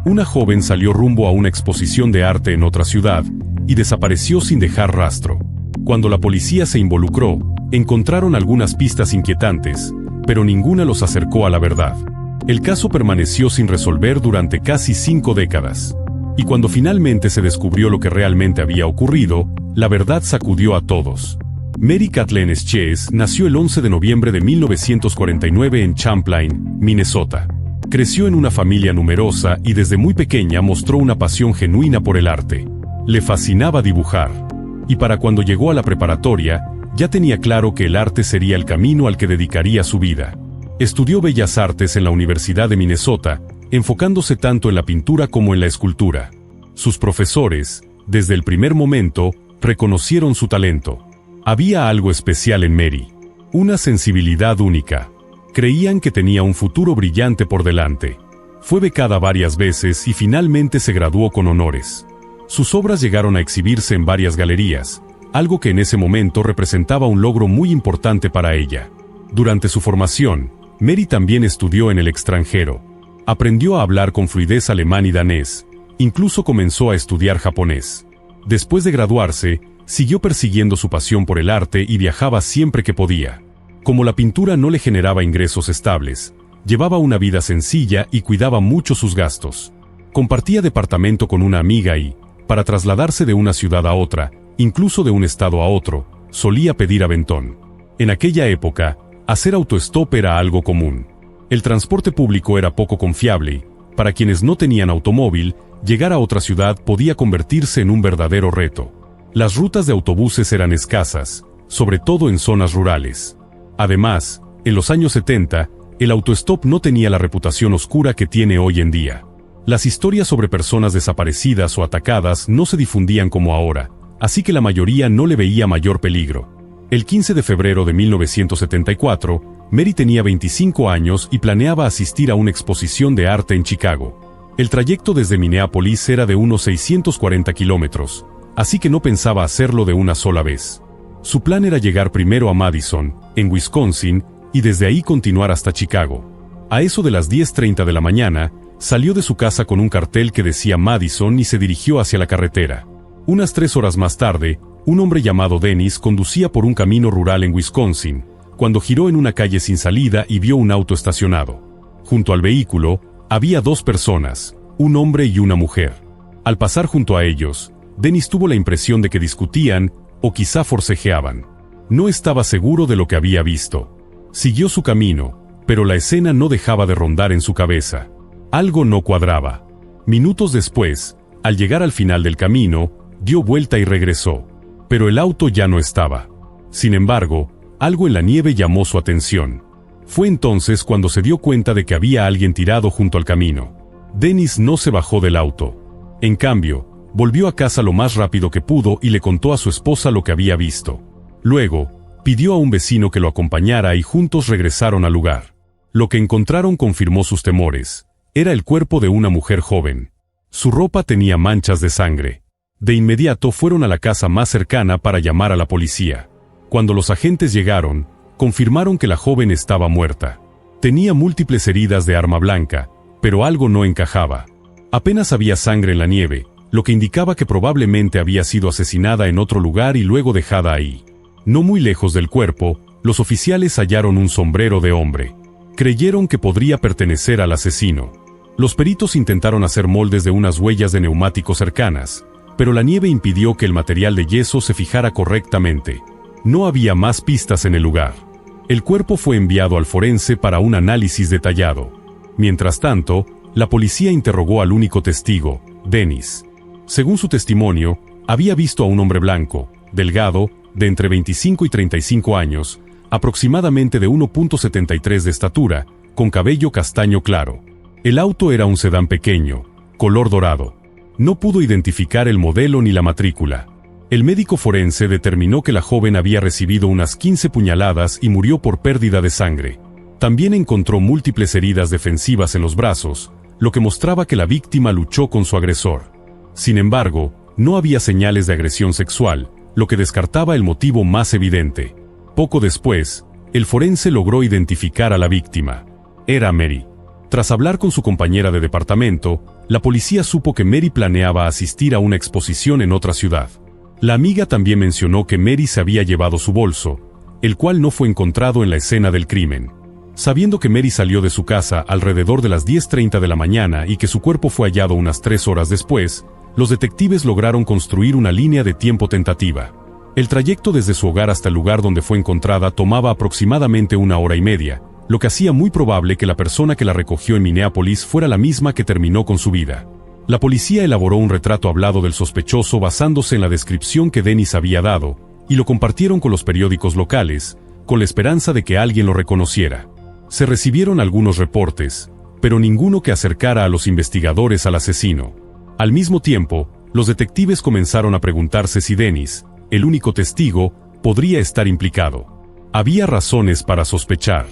Una joven salió rumbo a una exposición de arte en otra ciudad y desapareció sin dejar rastro. Cuando la policía se involucró, encontraron algunas pistas inquietantes, pero ninguna los acercó a la verdad. El caso permaneció sin resolver durante casi 5 décadas. Y cuando finalmente se descubrió lo que realmente había ocurrido, la verdad sacudió a todos. Mary Kathleen Schiess nació el 11 de noviembre de 1949 en Champlain, Minnesota. Creció en una familia numerosa y desde muy pequeña mostró una pasión genuina por el arte. Le fascinaba dibujar. Y para cuando llegó a la preparatoria, ya tenía claro que el arte sería el camino al que dedicaría su vida. Estudió Bellas Artes en la Universidad de Minnesota, enfocándose tanto en la pintura como en la escultura. Sus profesores, desde el primer momento, reconocieron su talento. Había algo especial en Mary, una sensibilidad única. Creían que tenía un futuro brillante por delante. Fue becada varias veces y finalmente se graduó con honores. Sus obras llegaron a exhibirse en varias galerías, algo que en ese momento representaba un logro muy importante para ella. Durante su formación, Mary también estudió en el extranjero. Aprendió a hablar con fluidez alemán y danés, incluso comenzó a estudiar japonés. Después de graduarse, siguió persiguiendo su pasión por el arte y viajaba siempre que podía. Como la pintura no le generaba ingresos estables, llevaba una vida sencilla y cuidaba mucho sus gastos. Compartía departamento con una amiga y, para trasladarse de una ciudad a otra, incluso de un estado a otro, solía pedir aventón. En aquella época, hacer autostop era algo común. El transporte público era poco confiable y, para quienes no tenían automóvil, llegar a otra ciudad podía convertirse en un verdadero reto. Las rutas de autobuses eran escasas, sobre todo en zonas rurales. Además, en los años 70, el autostop no tenía la reputación oscura que tiene hoy en día. Las historias sobre personas desaparecidas o atacadas no se difundían como ahora, así que la mayoría no le veía mayor peligro. El 15 de febrero de 1974, Mary tenía 25 años y planeaba asistir a una exposición de arte en Chicago. El trayecto desde Minneapolis era de unos 640 kilómetros, así que no pensaba hacerlo de una sola vez. Su plan era llegar primero a Madison, en Wisconsin, y desde ahí continuar hasta Chicago. A eso de las 10:30 de la mañana, salió de su casa con un cartel que decía Madison y se dirigió hacia la carretera. Unas 3 horas más tarde, un hombre llamado Dennis conducía por un camino rural en Wisconsin, cuando giró en una calle sin salida y vio un auto estacionado. Junto al vehículo, había 2 personas, un hombre y una mujer. Al pasar junto a ellos, Dennis tuvo la impresión de que discutían, o quizá forcejeaban. No estaba seguro de lo que había visto. Siguió su camino, pero la escena no dejaba de rondar en su cabeza. Algo no cuadraba. Minutos después, al llegar al final del camino, dio vuelta y regresó. Pero el auto ya no estaba. Sin embargo, algo en la nieve llamó su atención. Fue entonces cuando se dio cuenta de que había alguien tirado junto al camino. Dennis no se bajó del auto. En cambio, volvió a casa lo más rápido que pudo y le contó a su esposa lo que había visto. Luego, pidió a un vecino que lo acompañara y juntos regresaron al lugar. Lo que encontraron confirmó sus temores. Era el cuerpo de una mujer joven. Su ropa tenía manchas de sangre. De inmediato fueron a la casa más cercana para llamar a la policía. Cuando los agentes llegaron, confirmaron que la joven estaba muerta. Tenía múltiples heridas de arma blanca, pero algo no encajaba. Apenas había sangre en la nieve, lo que indicaba que probablemente había sido asesinada en otro lugar y luego dejada ahí. No muy lejos del cuerpo, los oficiales hallaron un sombrero de hombre. Creyeron que podría pertenecer al asesino. Los peritos intentaron hacer moldes de unas huellas de neumáticos cercanas, pero la nieve impidió que el material de yeso se fijara correctamente. No había más pistas en el lugar. El cuerpo fue enviado al forense para un análisis detallado. Mientras tanto, la policía interrogó al único testigo, Dennis. Según su testimonio, había visto a un hombre blanco, delgado, de entre 25 y 35 años, aproximadamente de 1.73 de estatura, con cabello castaño claro. El auto era un sedán pequeño, color dorado. No pudo identificar el modelo ni la matrícula. El médico forense determinó que la joven había recibido unas 15 puñaladas y murió por pérdida de sangre. También encontró múltiples heridas defensivas en los brazos, lo que mostraba que la víctima luchó con su agresor. Sin embargo, no había señales de agresión sexual, lo que descartaba el motivo más evidente. Poco después, el forense logró identificar a la víctima. Era Mary. Tras hablar con su compañera de departamento, la policía supo que Mary planeaba asistir a una exposición en otra ciudad. La amiga también mencionó que Mary se había llevado su bolso, el cual no fue encontrado en la escena del crimen. Sabiendo que Mary salió de su casa alrededor de las 10:30 de la mañana y que su cuerpo fue hallado unas 3 horas después, los detectives lograron construir una línea de tiempo tentativa. El trayecto desde su hogar hasta el lugar donde fue encontrada tomaba aproximadamente 1 hora y media, lo que hacía muy probable que la persona que la recogió en Minneapolis fuera la misma que terminó con su vida. La policía elaboró un retrato hablado del sospechoso basándose en la descripción que Dennis había dado, y lo compartieron con los periódicos locales, con la esperanza de que alguien lo reconociera. Se recibieron algunos reportes, pero ninguno que acercara a los investigadores al asesino. Al mismo tiempo, los detectives comenzaron a preguntarse si Dennis, el único testigo, podría estar implicado. Había razones para sospechar.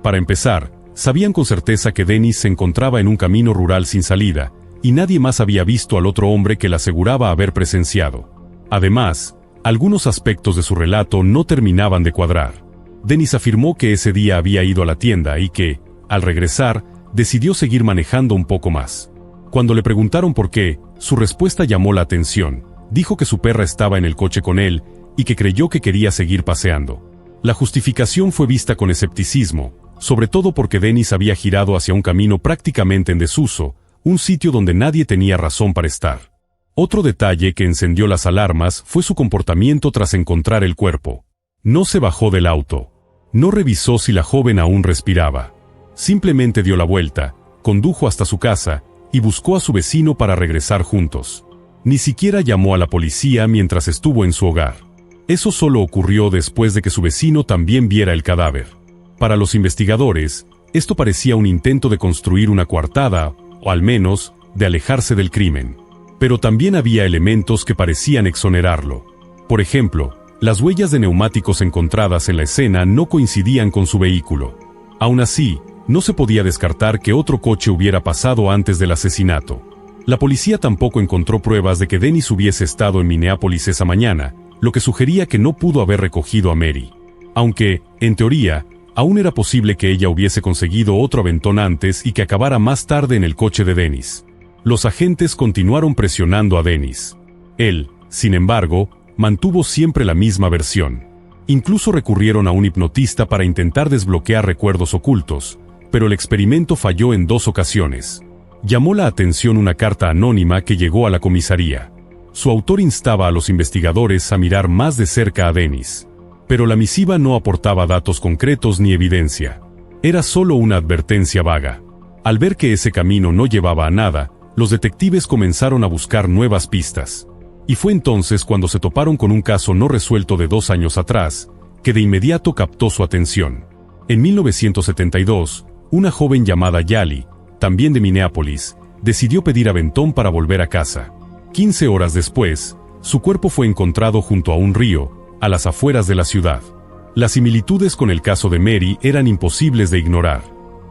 Para empezar, sabían con certeza que Dennis se encontraba en un camino rural sin salida, y nadie más había visto al otro hombre que le aseguraba haber presenciado. Además, algunos aspectos de su relato no terminaban de cuadrar. Dennis afirmó que ese día había ido a la tienda y que, al regresar, decidió seguir manejando un poco más. Cuando le preguntaron por qué, su respuesta llamó la atención. Dijo que su perra estaba en el coche con él y que creyó que quería seguir paseando. La justificación fue vista con escepticismo, sobre todo porque Dennis había girado hacia un camino prácticamente en desuso, un sitio donde nadie tenía razón para estar. Otro detalle que encendió las alarmas fue su comportamiento tras encontrar el cuerpo. No se bajó del auto. No revisó si la joven aún respiraba. Simplemente dio la vuelta, condujo hasta su casa y buscó a su vecino para regresar juntos. Ni siquiera llamó a la policía mientras estuvo en su hogar. Eso solo ocurrió después de que su vecino también viera el cadáver. Para los investigadores, esto parecía un intento de construir una coartada, o al menos, de alejarse del crimen. Pero también había elementos que parecían exonerarlo. Por ejemplo, las huellas de neumáticos encontradas en la escena no coincidían con su vehículo. Aún así, no se podía descartar que otro coche hubiera pasado antes del asesinato. La policía tampoco encontró pruebas de que Dennis hubiese estado en Minneapolis esa mañana, lo que sugería que no pudo haber recogido a Mary. Aunque, en teoría, aún era posible que ella hubiese conseguido otro aventón antes y que acabara más tarde en el coche de Dennis. Los agentes continuaron presionando a Dennis. Él, sin embargo, mantuvo siempre la misma versión. Incluso recurrieron a un hipnotista para intentar desbloquear recuerdos ocultos, pero el experimento falló en 2 ocasiones. Llamó la atención una carta anónima que llegó a la comisaría. Su autor instaba a los investigadores a mirar más de cerca a Dennis. Pero la misiva no aportaba datos concretos ni evidencia. Era solo una advertencia vaga. Al ver que ese camino no llevaba a nada, los detectives comenzaron a buscar nuevas pistas. Y fue entonces cuando se toparon con un caso no resuelto de 2 años atrás, que de inmediato captó su atención. En 1972, una joven llamada Yali, también de Minneapolis, decidió pedir aventón para volver a casa. 15 horas después, su cuerpo fue encontrado junto a un río, a las afueras de la ciudad. Las similitudes con el caso de Mary eran imposibles de ignorar.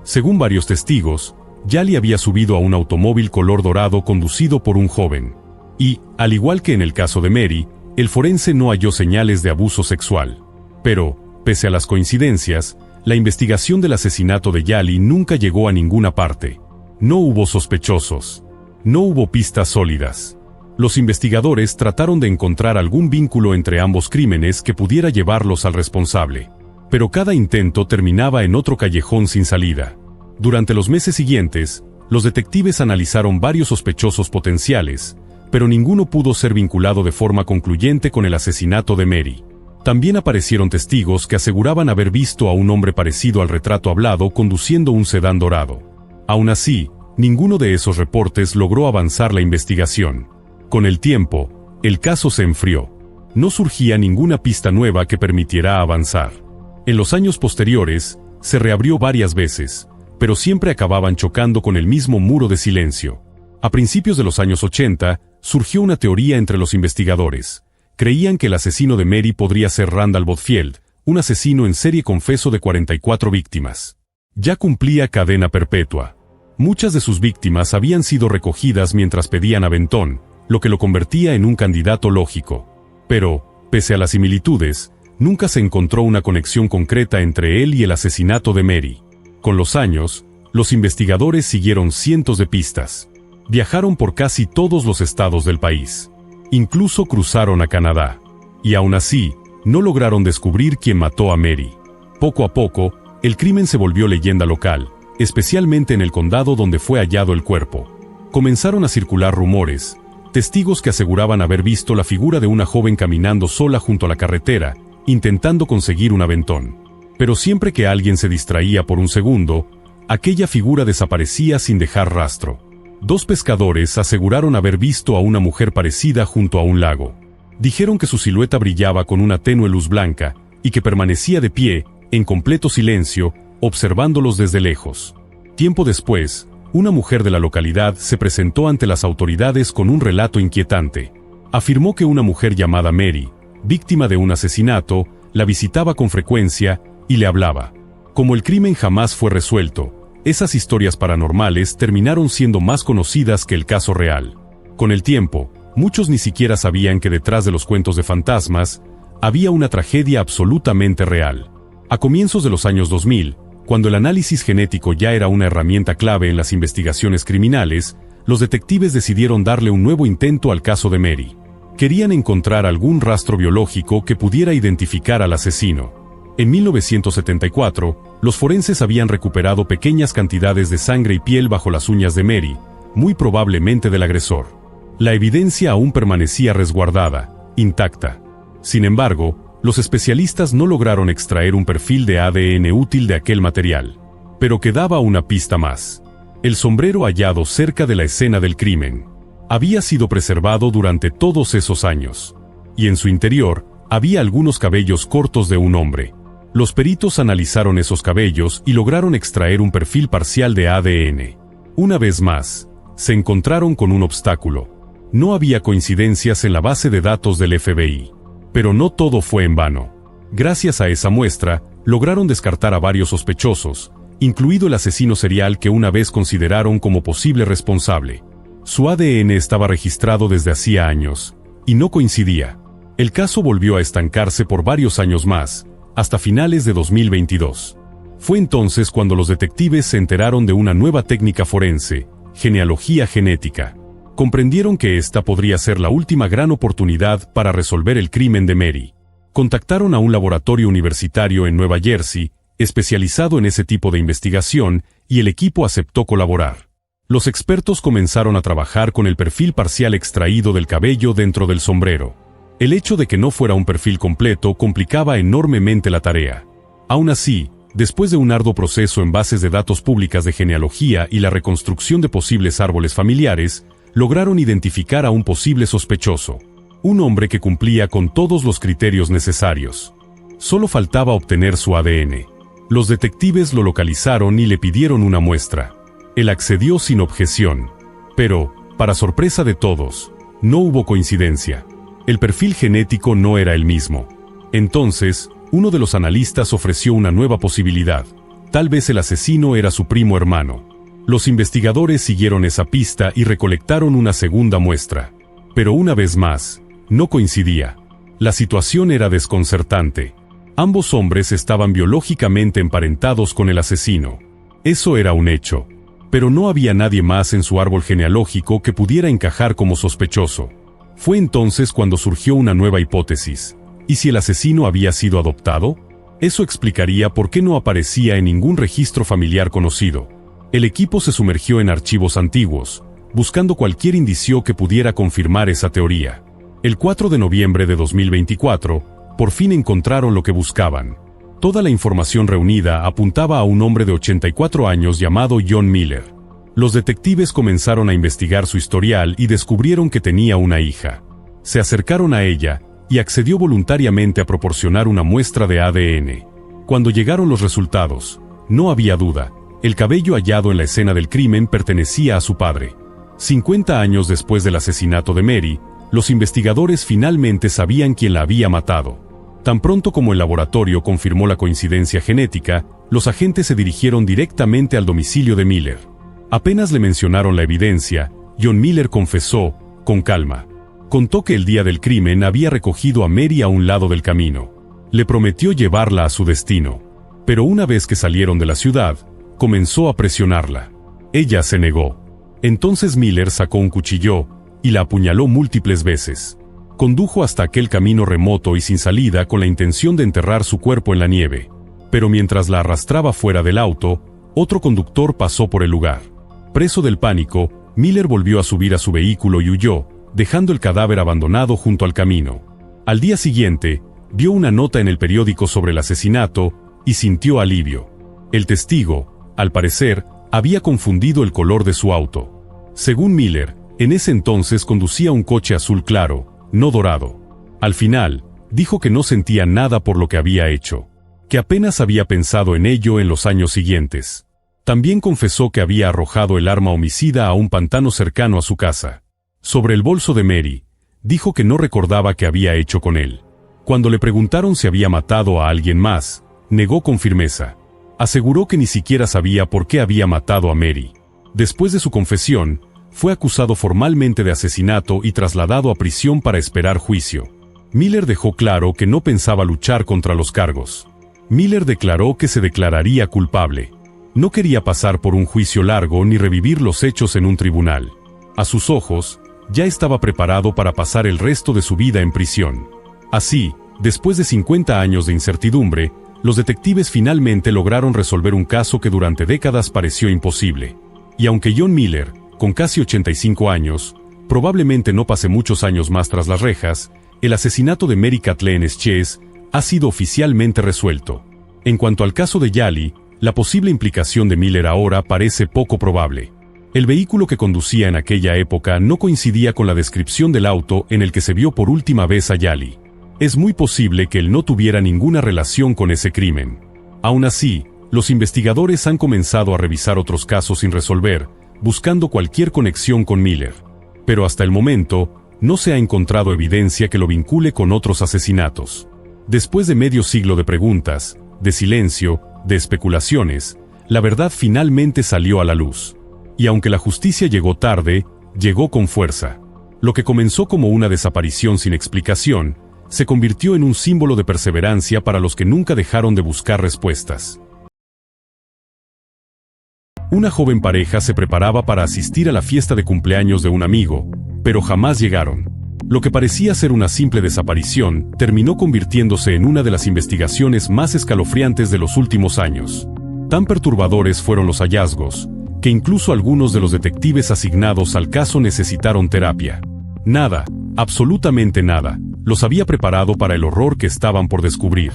Según varios testigos, Yali había subido a un automóvil color dorado conducido por un joven. Y, al igual que en el caso de Mary, el forense no halló señales de abuso sexual. Pero, pese a las coincidencias, la investigación del asesinato de Yali nunca llegó a ninguna parte. No hubo sospechosos. No hubo pistas sólidas. Los investigadores trataron de encontrar algún vínculo entre ambos crímenes que pudiera llevarlos al responsable. Pero cada intento terminaba en otro callejón sin salida. Durante los meses siguientes, los detectives analizaron varios sospechosos potenciales, pero ninguno pudo ser vinculado de forma concluyente con el asesinato de Mary. También aparecieron testigos que aseguraban haber visto a un hombre parecido al retrato hablado conduciendo un sedán dorado. Aún así, ninguno de esos reportes logró avanzar la investigación. Con el tiempo, el caso se enfrió. No surgía ninguna pista nueva que permitiera avanzar. En los años posteriores, se reabrió varias veces, pero siempre acababan chocando con el mismo muro de silencio. A principios de los años 80, surgió una teoría entre los investigadores. Creían que el asesino de Mary podría ser Randall Bothfield, un asesino en serie confeso de 44 víctimas. Ya cumplía cadena perpetua. Muchas de sus víctimas habían sido recogidas mientras pedían aventón, lo que lo convertía en un candidato lógico. Pero, pese a las similitudes, nunca se encontró una conexión concreta entre él y el asesinato de Mary. Con los años, los investigadores siguieron cientos de pistas. Viajaron por casi todos los estados del país. Incluso cruzaron a Canadá. Y aún así, no lograron descubrir quién mató a Mary. Poco a poco, el crimen se volvió leyenda local, especialmente en el condado donde fue hallado el cuerpo. Comenzaron a circular rumores, testigos que aseguraban haber visto la figura de una joven caminando sola junto a la carretera, intentando conseguir un aventón. Pero siempre que alguien se distraía por un segundo, aquella figura desaparecía sin dejar rastro. 2 pescadores aseguraron haber visto a una mujer parecida junto a un lago. Dijeron que su silueta brillaba con una tenue luz blanca y que permanecía de pie, en completo silencio, observándolos desde lejos. Tiempo después, una mujer de la localidad se presentó ante las autoridades con un relato inquietante. Afirmó que una mujer llamada Mary, víctima de un asesinato, la visitaba con frecuencia y le hablaba. Como el crimen jamás fue resuelto, esas historias paranormales terminaron siendo más conocidas que el caso real. Con el tiempo, muchos ni siquiera sabían que detrás de los cuentos de fantasmas había una tragedia absolutamente real. A comienzos de los años 2000, cuando el análisis genético ya era una herramienta clave en las investigaciones criminales, los detectives decidieron darle un nuevo intento al caso de Mary. Querían encontrar algún rastro biológico que pudiera identificar al asesino. En 1974, los forenses habían recuperado pequeñas cantidades de sangre y piel bajo las uñas de Mary, muy probablemente del agresor. La evidencia aún permanecía resguardada, intacta. Sin embargo, los especialistas no lograron extraer un perfil de ADN útil de aquel material. Pero quedaba una pista más. El sombrero hallado cerca de la escena del crimen había sido preservado durante todos esos años. Y en su interior, había algunos cabellos cortos de un hombre. Los peritos analizaron esos cabellos y lograron extraer un perfil parcial de ADN. Una vez más, se encontraron con un obstáculo. No había coincidencias en la base de datos del FBI. Pero no todo fue en vano. Gracias a esa muestra, lograron descartar a varios sospechosos, incluido el asesino serial que una vez consideraron como posible responsable. Su ADN estaba registrado desde hacía años, y no coincidía. El caso volvió a estancarse por varios años más, hasta finales de 2022. Fue entonces cuando los detectives se enteraron de una nueva técnica forense, genealogía genética. Comprendieron que esta podría ser la última gran oportunidad para resolver el crimen de Mary. Contactaron a un laboratorio universitario en Nueva Jersey, especializado en ese tipo de investigación, y el equipo aceptó colaborar. Los expertos comenzaron a trabajar con el perfil parcial extraído del cabello dentro del sombrero. El hecho de que no fuera un perfil completo complicaba enormemente la tarea. Aún así, después de un arduo proceso en bases de datos públicas de genealogía y la reconstrucción de posibles árboles familiares, lograron identificar a un posible sospechoso. Un hombre que cumplía con todos los criterios necesarios. Solo faltaba obtener su ADN. Los detectives lo localizaron y le pidieron una muestra. Él accedió sin objeción. Pero, para sorpresa de todos, no hubo coincidencia. El perfil genético no era el mismo. Entonces, uno de los analistas ofreció una nueva posibilidad. Tal vez el asesino era su primo hermano. Los investigadores siguieron esa pista y recolectaron una segunda muestra. Pero una vez más, no coincidía. La situación era desconcertante. Ambos hombres estaban biológicamente emparentados con el asesino. Eso era un hecho. Pero no había nadie más en su árbol genealógico que pudiera encajar como sospechoso. Fue entonces cuando surgió una nueva hipótesis. ¿Y si el asesino había sido adoptado? Eso explicaría por qué no aparecía en ningún registro familiar conocido. El equipo se sumergió en archivos antiguos, buscando cualquier indicio que pudiera confirmar esa teoría. El 4 de noviembre de 2024, por fin encontraron lo que buscaban. Toda la información reunida apuntaba a un hombre de 84 años llamado John Miller. Los detectives comenzaron a investigar su historial y descubrieron que tenía una hija. Se acercaron a ella y accedió voluntariamente a proporcionar una muestra de ADN. Cuando llegaron los resultados, no había duda. El cabello hallado en la escena del crimen pertenecía a su padre. 50 años después del asesinato de Mary, los investigadores finalmente sabían quién la había matado. Tan pronto como el laboratorio confirmó la coincidencia genética, los agentes se dirigieron directamente al domicilio de Miller. Apenas le mencionaron la evidencia, John Miller confesó, con calma. Contó que el día del crimen había recogido a Mary a un lado del camino. Le prometió llevarla a su destino. Pero una vez que salieron de la ciudad, comenzó a presionarla. Ella se negó. Entonces Miller sacó un cuchillo y la apuñaló múltiples veces. Condujo hasta aquel camino remoto y sin salida con la intención de enterrar su cuerpo en la nieve. Pero mientras la arrastraba fuera del auto, otro conductor pasó por el lugar. Preso del pánico, Miller volvió a subir a su vehículo y huyó, dejando el cadáver abandonado junto al camino. Al día siguiente, vio una nota en el periódico sobre el asesinato y sintió alivio. El testigo, al parecer, había confundido el color de su auto. Según Miller, en ese entonces conducía un coche azul claro, no dorado. Al final, dijo que no sentía nada por lo que había hecho, que apenas había pensado en ello en los años siguientes. También confesó que había arrojado el arma homicida a un pantano cercano a su casa. Sobre el bolso de Mary, dijo que no recordaba qué había hecho con él. Cuando le preguntaron si había matado a alguien más, negó con firmeza. Aseguró que ni siquiera sabía por qué había matado a Mary. Después de su confesión, fue acusado formalmente de asesinato y trasladado a prisión para esperar juicio. Miller dejó claro que no pensaba luchar contra los cargos. Miller declaró que se declararía culpable. No quería pasar por un juicio largo ni revivir los hechos en un tribunal. A sus ojos, ya estaba preparado para pasar el resto de su vida en prisión. Así, después de 50 años de incertidumbre, los detectives finalmente lograron resolver un caso que durante décadas pareció imposible. Y aunque John Miller, con casi 85 años, probablemente no pase muchos años más tras las rejas, el asesinato de Mary Kathleen Sches ha sido oficialmente resuelto. En cuanto al caso de Yali, la posible implicación de Miller ahora parece poco probable. El vehículo que conducía en aquella época no coincidía con la descripción del auto en el que se vio por última vez a Yali. Es muy posible que él no tuviera ninguna relación con ese crimen. Aún así, los investigadores han comenzado a revisar otros casos sin resolver, buscando cualquier conexión con Miller. Pero hasta el momento, no se ha encontrado evidencia que lo vincule con otros asesinatos. Después de medio siglo de preguntas, de silencio, de especulaciones, la verdad finalmente salió a la luz. Y aunque la justicia llegó tarde, llegó con fuerza. Lo que comenzó como una desaparición sin explicación, se convirtió en un símbolo de perseverancia para los que nunca dejaron de buscar respuestas. Una joven pareja se preparaba para asistir a la fiesta de cumpleaños de un amigo, pero jamás llegaron. Lo que parecía ser una simple desaparición, terminó convirtiéndose en una de las investigaciones más escalofriantes de los últimos años. Tan perturbadores fueron los hallazgos, que incluso algunos de los detectives asignados al caso necesitaron terapia. Nada, absolutamente nada, los había preparado para el horror que estaban por descubrir.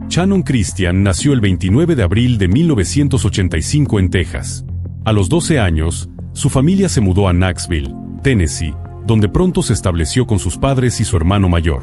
Shannon Christian nació el 29 de abril de 1985 en Texas. A los 12 años, su familia se mudó a Knoxville, Tennessee, donde pronto se estableció con sus padres y su hermano mayor.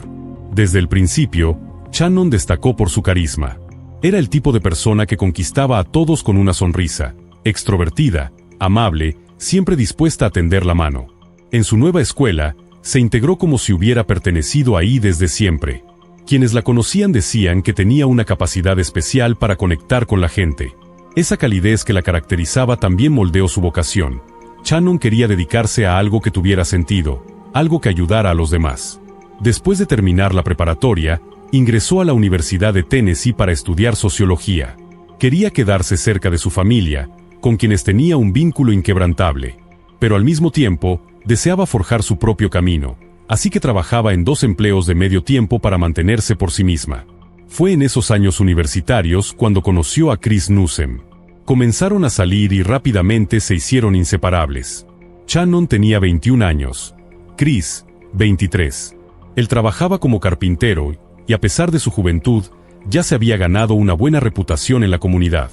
Desde el principio, Shannon destacó por su carisma. Era el tipo de persona que conquistaba a todos con una sonrisa, extrovertida, amable, siempre dispuesta a tender la mano. En su nueva escuela, se integró como si hubiera pertenecido ahí desde siempre. Quienes la conocían decían que tenía una capacidad especial para conectar con la gente. Esa calidez que la caracterizaba también moldeó su vocación. Shannon quería dedicarse a algo que tuviera sentido, algo que ayudara a los demás. Después de terminar la preparatoria, ingresó a la Universidad de Tennessee para estudiar sociología. Quería quedarse cerca de su familia, con quienes tenía un vínculo inquebrantable. Pero al mismo tiempo, deseaba forjar su propio camino, así que trabajaba en 2 empleos de medio tiempo para mantenerse por sí misma. Fue en esos años universitarios cuando conoció a Chris Newsom. Comenzaron a salir y rápidamente se hicieron inseparables. Shannon tenía 21 años, Chris, 23. Él trabajaba como carpintero y a pesar de su juventud, ya se había ganado una buena reputación en la comunidad.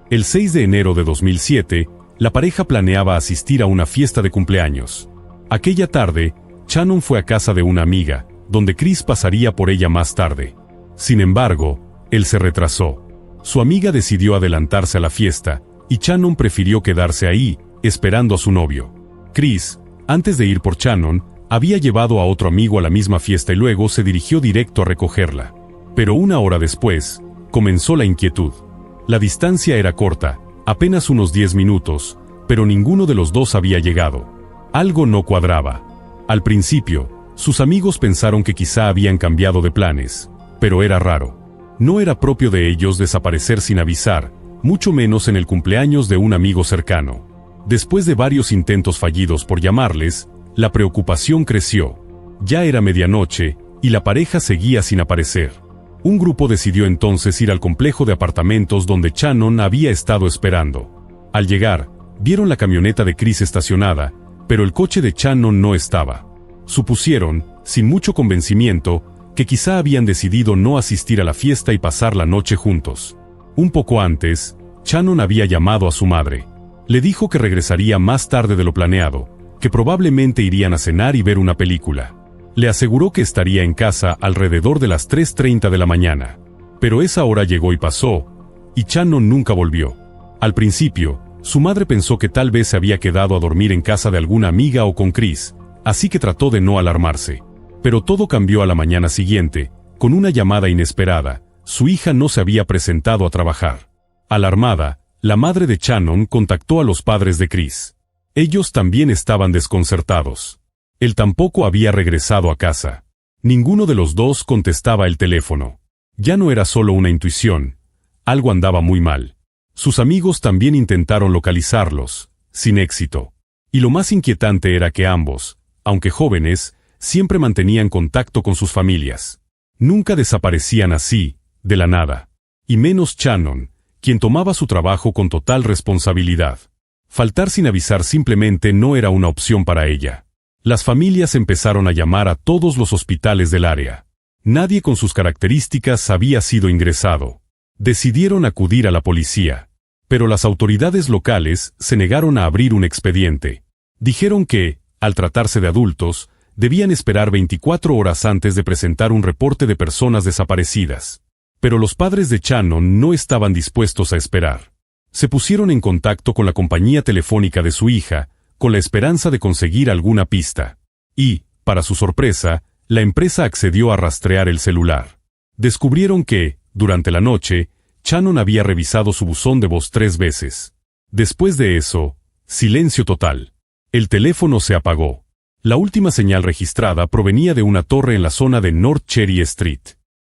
El 6 de enero de 2007, la pareja planeaba asistir a una fiesta de cumpleaños. Aquella tarde, Shannon fue a casa de una amiga, donde Chris pasaría por ella más tarde. Sin embargo, él se retrasó. Su amiga decidió adelantarse a la fiesta, y Shannon prefirió quedarse ahí, esperando a su novio. Chris, antes de ir por Shannon, había llevado a otro amigo a la misma fiesta y luego se dirigió directo a recogerla. Pero una hora después, comenzó la inquietud. La distancia era corta, apenas unos 10 minutos, pero ninguno de los dos había llegado. Algo no cuadraba. Al principio, sus amigos pensaron que quizá habían cambiado de planes, pero era raro. No era propio de ellos desaparecer sin avisar, mucho menos en el cumpleaños de un amigo cercano. Después de varios intentos fallidos por llamarles, la preocupación creció. Ya era medianoche, y la pareja seguía sin aparecer. Un grupo decidió entonces ir al complejo de apartamentos donde Shannon había estado esperando. Al llegar, vieron la camioneta de Chris estacionada, pero el coche de Shannon no estaba. Supusieron, sin mucho convencimiento, que quizá habían decidido no asistir a la fiesta y pasar la noche juntos. Un poco antes, Shannon había llamado a su madre. Le dijo que regresaría más tarde de lo planeado, que probablemente irían a cenar y ver una película. Le aseguró que estaría en casa alrededor de las 3:30 de la mañana. Pero esa hora llegó y pasó, y Shannon nunca volvió. Al principio, su madre pensó que tal vez se había quedado a dormir en casa de alguna amiga o con Chris, así que trató de no alarmarse. Pero todo cambió a la mañana siguiente, con una llamada inesperada. Su hija no se había presentado a trabajar. Alarmada, la madre de Shannon contactó a los padres de Chris. Ellos también estaban desconcertados. Él tampoco había regresado a casa. Ninguno de los dos contestaba el teléfono. Ya no era solo una intuición. Algo andaba muy mal. Sus amigos también intentaron localizarlos, sin éxito. Y lo más inquietante era que ambos, aunque jóvenes, siempre mantenían contacto con sus familias. Nunca desaparecían así, de la nada. Y menos Shannon, quien tomaba su trabajo con total responsabilidad. Faltar sin avisar simplemente no era una opción para ella. Las familias empezaron a llamar a todos los hospitales del área. Nadie con sus características había sido ingresado. Decidieron acudir a la policía. Pero las autoridades locales se negaron a abrir un expediente. Dijeron que, al tratarse de adultos, debían esperar 24 horas antes de presentar un reporte de personas desaparecidas. Pero los padres de Shannon no estaban dispuestos a esperar. Se pusieron en contacto con la compañía telefónica de su hija, con la esperanza de conseguir alguna pista. Y, para su sorpresa, la empresa accedió a rastrear el celular. Descubrieron que, durante la noche, Shannon había revisado su buzón de voz 3 veces. Después de eso, silencio total. El teléfono se apagó. La última señal registrada provenía de una torre en la zona de North Cherry Street.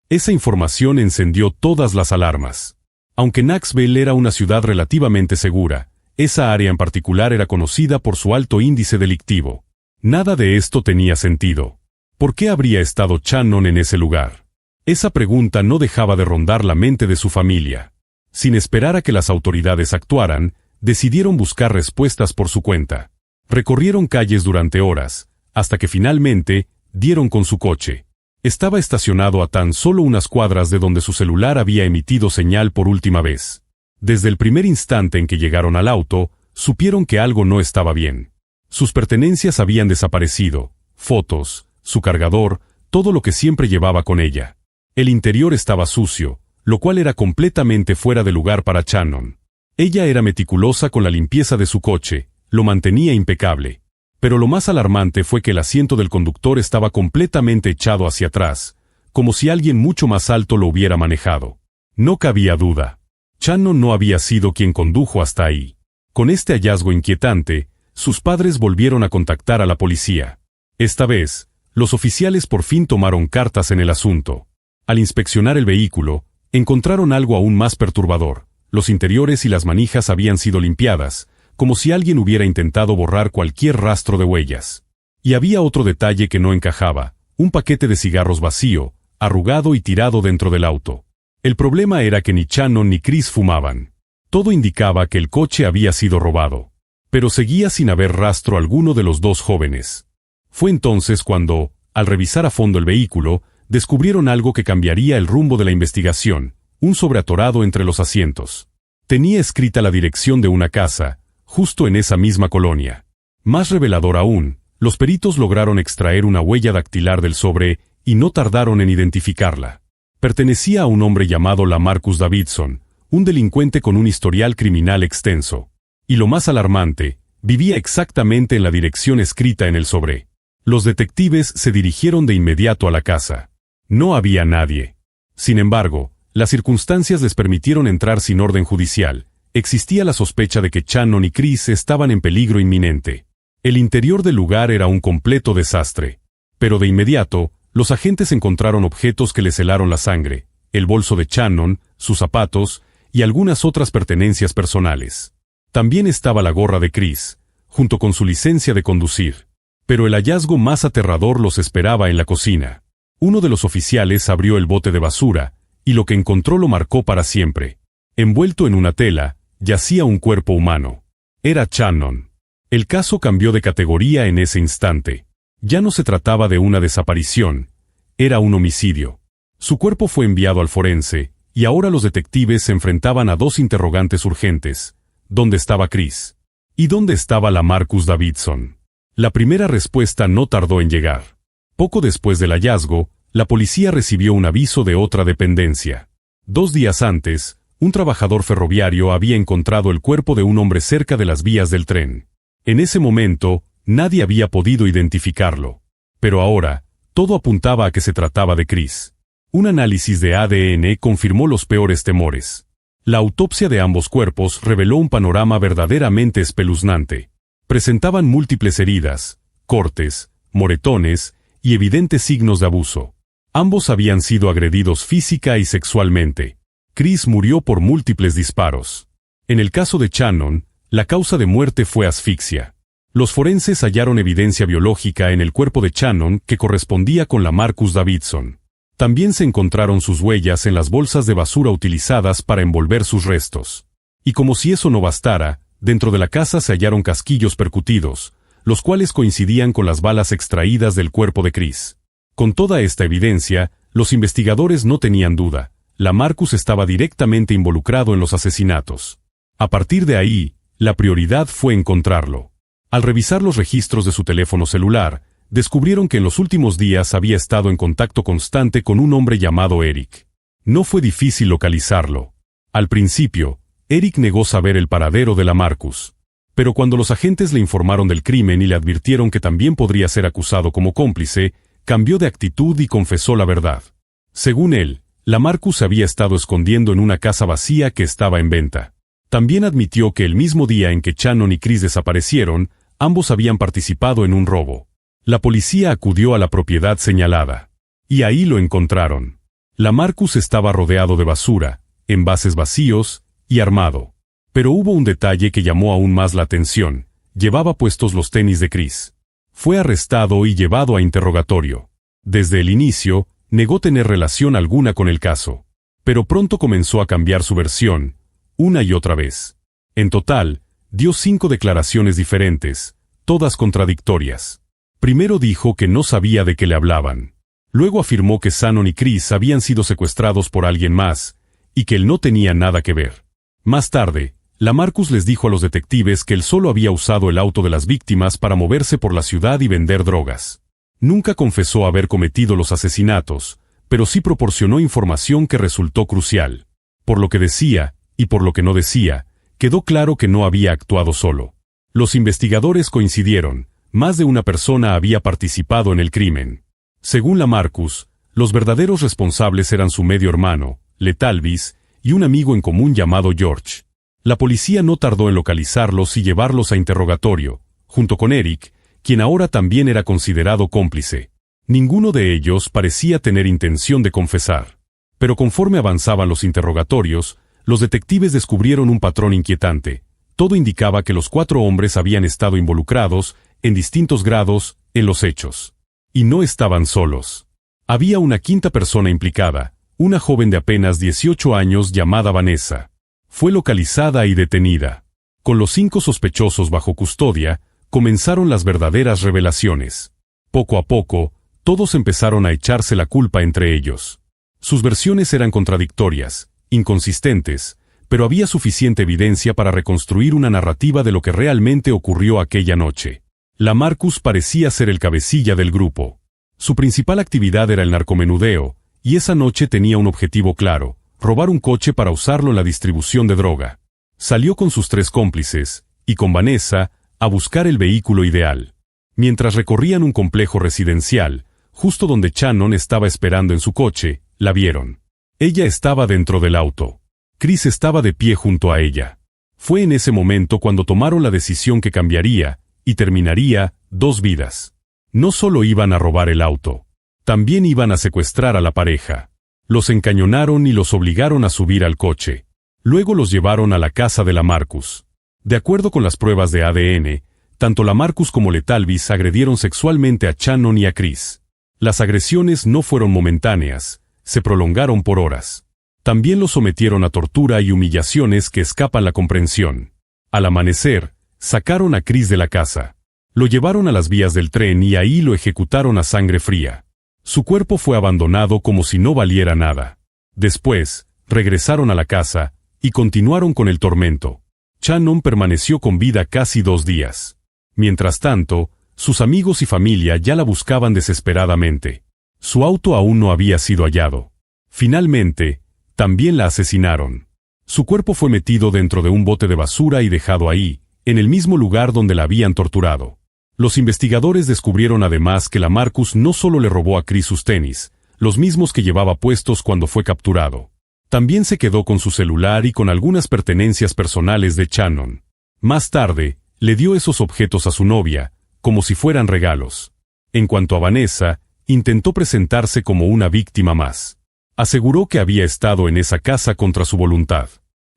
Esa información encendió todas las alarmas. Aunque Knoxville era una ciudad relativamente segura, esa área en particular era conocida por su alto índice delictivo. Nada de esto tenía sentido. ¿Por qué habría estado Shannon en ese lugar? Esa pregunta no dejaba de rondar la mente de su familia. Sin esperar a que las autoridades actuaran, decidieron buscar respuestas por su cuenta. Recorrieron calles durante horas, hasta que finalmente dieron con su coche. Estaba estacionado a tan solo unas cuadras de donde su celular había emitido señal por última vez. Desde el primer instante en que llegaron al auto, supieron que algo no estaba bien. Sus pertenencias habían desaparecido, fotos, su cargador, todo lo que siempre llevaba con ella. El interior estaba sucio, lo cual era completamente fuera de lugar para Shannon. Ella era meticulosa con la limpieza de su coche, lo mantenía impecable. Pero lo más alarmante fue que el asiento del conductor estaba completamente echado hacia atrás, como si alguien mucho más alto lo hubiera manejado. No cabía duda. Shannon no había sido quien condujo hasta ahí. Con este hallazgo inquietante, sus padres volvieron a contactar a la policía. Esta vez, los oficiales por fin tomaron cartas en el asunto. Al inspeccionar el vehículo, encontraron algo aún más perturbador. Los interiores y las manijas habían sido limpiadas, como si alguien hubiera intentado borrar cualquier rastro de huellas. Y había otro detalle que no encajaba: un paquete de cigarros vacío, arrugado y tirado dentro del auto. El problema era que ni Shannon ni Chris fumaban. Todo indicaba que el coche había sido robado. Pero seguía sin haber rastro alguno de los dos jóvenes. Fue entonces cuando, al revisar a fondo el vehículo, descubrieron algo que cambiaría el rumbo de la investigación: un sobre atorado entre los asientos. Tenía escrita la dirección de una casa, justo en esa misma colonia. Más revelador aún, los peritos lograron extraer una huella dactilar del sobre y no tardaron en identificarla. Pertenecía a un hombre llamado Lamarcus Davidson, un delincuente con un historial criminal extenso. Y lo más alarmante, vivía exactamente en la dirección escrita en el sobre. Los detectives se dirigieron de inmediato a la casa. No había nadie. Sin embargo, las circunstancias les permitieron entrar sin orden judicial. Existía la sospecha de que Shannon y Chris estaban en peligro inminente. El interior del lugar era un completo desastre. Pero de inmediato, los agentes encontraron objetos que les helaron la sangre: el bolso de Shannon, sus zapatos y algunas otras pertenencias personales. También estaba la gorra de Chris, junto con su licencia de conducir. Pero el hallazgo más aterrador los esperaba en la cocina. Uno de los oficiales abrió el bote de basura, y lo que encontró lo marcó para siempre. Envuelto en una tela, yacía un cuerpo humano. Era Shannon. El caso cambió de categoría en ese instante. Ya no se trataba de una desaparición, era un homicidio. Su cuerpo fue enviado al forense, y ahora los detectives se enfrentaban a dos interrogantes urgentes. ¿Dónde estaba Chris? ¿Y dónde estaba LaMarcus Davidson? La primera respuesta no tardó en llegar. Poco después del hallazgo, la policía recibió un aviso de otra dependencia. 2 días antes, un trabajador ferroviario había encontrado el cuerpo de un hombre cerca de las vías del tren. En ese momento, nadie había podido identificarlo. Pero ahora, todo apuntaba a que se trataba de Chris. Un análisis de ADN confirmó los peores temores. La autopsia de ambos cuerpos reveló un panorama verdaderamente espeluznante. Presentaban múltiples heridas, cortes, moretones y evidentes signos de abuso. Ambos habían sido agredidos física y sexualmente. Chris murió por múltiples disparos. En el caso de Shannon, la causa de muerte fue asfixia. Los forenses hallaron evidencia biológica en el cuerpo de Shannon que correspondía con LaMarcus Davidson. También se encontraron sus huellas en las bolsas de basura utilizadas para envolver sus restos. Y como si eso no bastara, dentro de la casa se hallaron casquillos percutidos, los cuales coincidían con las balas extraídas del cuerpo de Chris. Con toda esta evidencia, los investigadores no tenían duda. LaMarcus estaba directamente involucrado en los asesinatos. A partir de ahí, la prioridad fue encontrarlo. Al revisar los registros de su teléfono celular, descubrieron que en los últimos días había estado en contacto constante con un hombre llamado Eric. No fue difícil localizarlo. Al principio, Eric negó saber el paradero de LaMarcus. Pero cuando los agentes le informaron del crimen y le advirtieron que también podría ser acusado como cómplice, cambió de actitud y confesó la verdad. Según él, LaMarcus se había estado escondiendo en una casa vacía que estaba en venta. También admitió que el mismo día en que Shannon y Chris desaparecieron, ambos habían participado en un robo. La policía acudió a la propiedad señalada. Y ahí lo encontraron. LaMarcus estaba rodeado de basura, envases vacíos y armado. Pero hubo un detalle que llamó aún más la atención. Llevaba puestos los tenis de Chris. Fue arrestado y llevado a interrogatorio. Desde el inicio, negó tener relación alguna con el caso. Pero pronto comenzó a cambiar su versión, una y otra vez. En total, dio 5 declaraciones diferentes, todas contradictorias. Primero dijo que no sabía de qué le hablaban. Luego afirmó que Shannon y Chris habían sido secuestrados por alguien más, y que él no tenía nada que ver. Más tarde, LaMarcus les dijo a los detectives que él solo había usado el auto de las víctimas para moverse por la ciudad y vender drogas. Nunca confesó haber cometido los asesinatos, pero sí proporcionó información que resultó crucial. Por lo que decía, y por lo que no decía, quedó claro que no había actuado solo. Los investigadores coincidieron, más de una persona había participado en el crimen. Según LaMarcus, los verdaderos responsables eran su medio hermano, Letalvis, y un amigo en común llamado George. La policía no tardó en localizarlos y llevarlos a interrogatorio, junto con Eric, quien ahora también era considerado cómplice. Ninguno de ellos parecía tener intención de confesar. Pero conforme avanzaban los interrogatorios, los detectives descubrieron un patrón inquietante. Todo indicaba que los 4 hombres habían estado involucrados, en distintos grados, en los hechos. Y no estaban solos. Había una 5ª persona implicada, una joven de apenas 18 años llamada Vanessa. Fue localizada y detenida. Con los 5 sospechosos bajo custodia, comenzaron las verdaderas revelaciones. Poco a poco, todos empezaron a echarse la culpa entre ellos. Sus versiones eran contradictorias, inconsistentes, pero había suficiente evidencia para reconstruir una narrativa de lo que realmente ocurrió aquella noche. LaMarcus parecía ser el cabecilla del grupo. Su principal actividad era el narcomenudeo, y esa noche tenía un objetivo claro: robar un coche para usarlo en la distribución de droga. Salió con sus 3 cómplices, y con Vanessa, a buscar el vehículo ideal. Mientras recorrían un complejo residencial, justo donde Shannon estaba esperando en su coche, la vieron. Ella estaba dentro del auto. Chris estaba de pie junto a ella. Fue en ese momento cuando tomaron la decisión que cambiaría, y terminaría, 2 vidas. No solo iban a robar el auto, también iban a secuestrar a la pareja. Los encañonaron y los obligaron a subir al coche. Luego los llevaron a la casa de Lamarcus. De acuerdo con las pruebas de ADN, tanto Lamarcus como Letalvis agredieron sexualmente a Shannon y a Chris. Las agresiones no fueron momentáneas, se prolongaron por horas. También los sometieron a tortura y humillaciones que escapan la comprensión. Al amanecer, sacaron a Chris de la casa. Lo llevaron a las vías del tren y ahí lo ejecutaron a sangre fría. Su cuerpo fue abandonado como si no valiera nada. Después, regresaron a la casa y continuaron con el tormento. Shannon permaneció con vida casi 2 días. Mientras tanto, sus amigos y familia ya la buscaban desesperadamente. Su auto aún no había sido hallado. Finalmente, también la asesinaron. Su cuerpo fue metido dentro de un bote de basura y dejado ahí, en el mismo lugar donde la habían torturado. Los investigadores descubrieron además que Lamarcus no solo le robó a Chris sus tenis, los mismos que llevaba puestos cuando fue capturado. También se quedó con su celular y con algunas pertenencias personales de Shannon. Más tarde, le dio esos objetos a su novia, como si fueran regalos. En cuanto a Vanessa, intentó presentarse como una víctima más. Aseguró que había estado en esa casa contra su voluntad.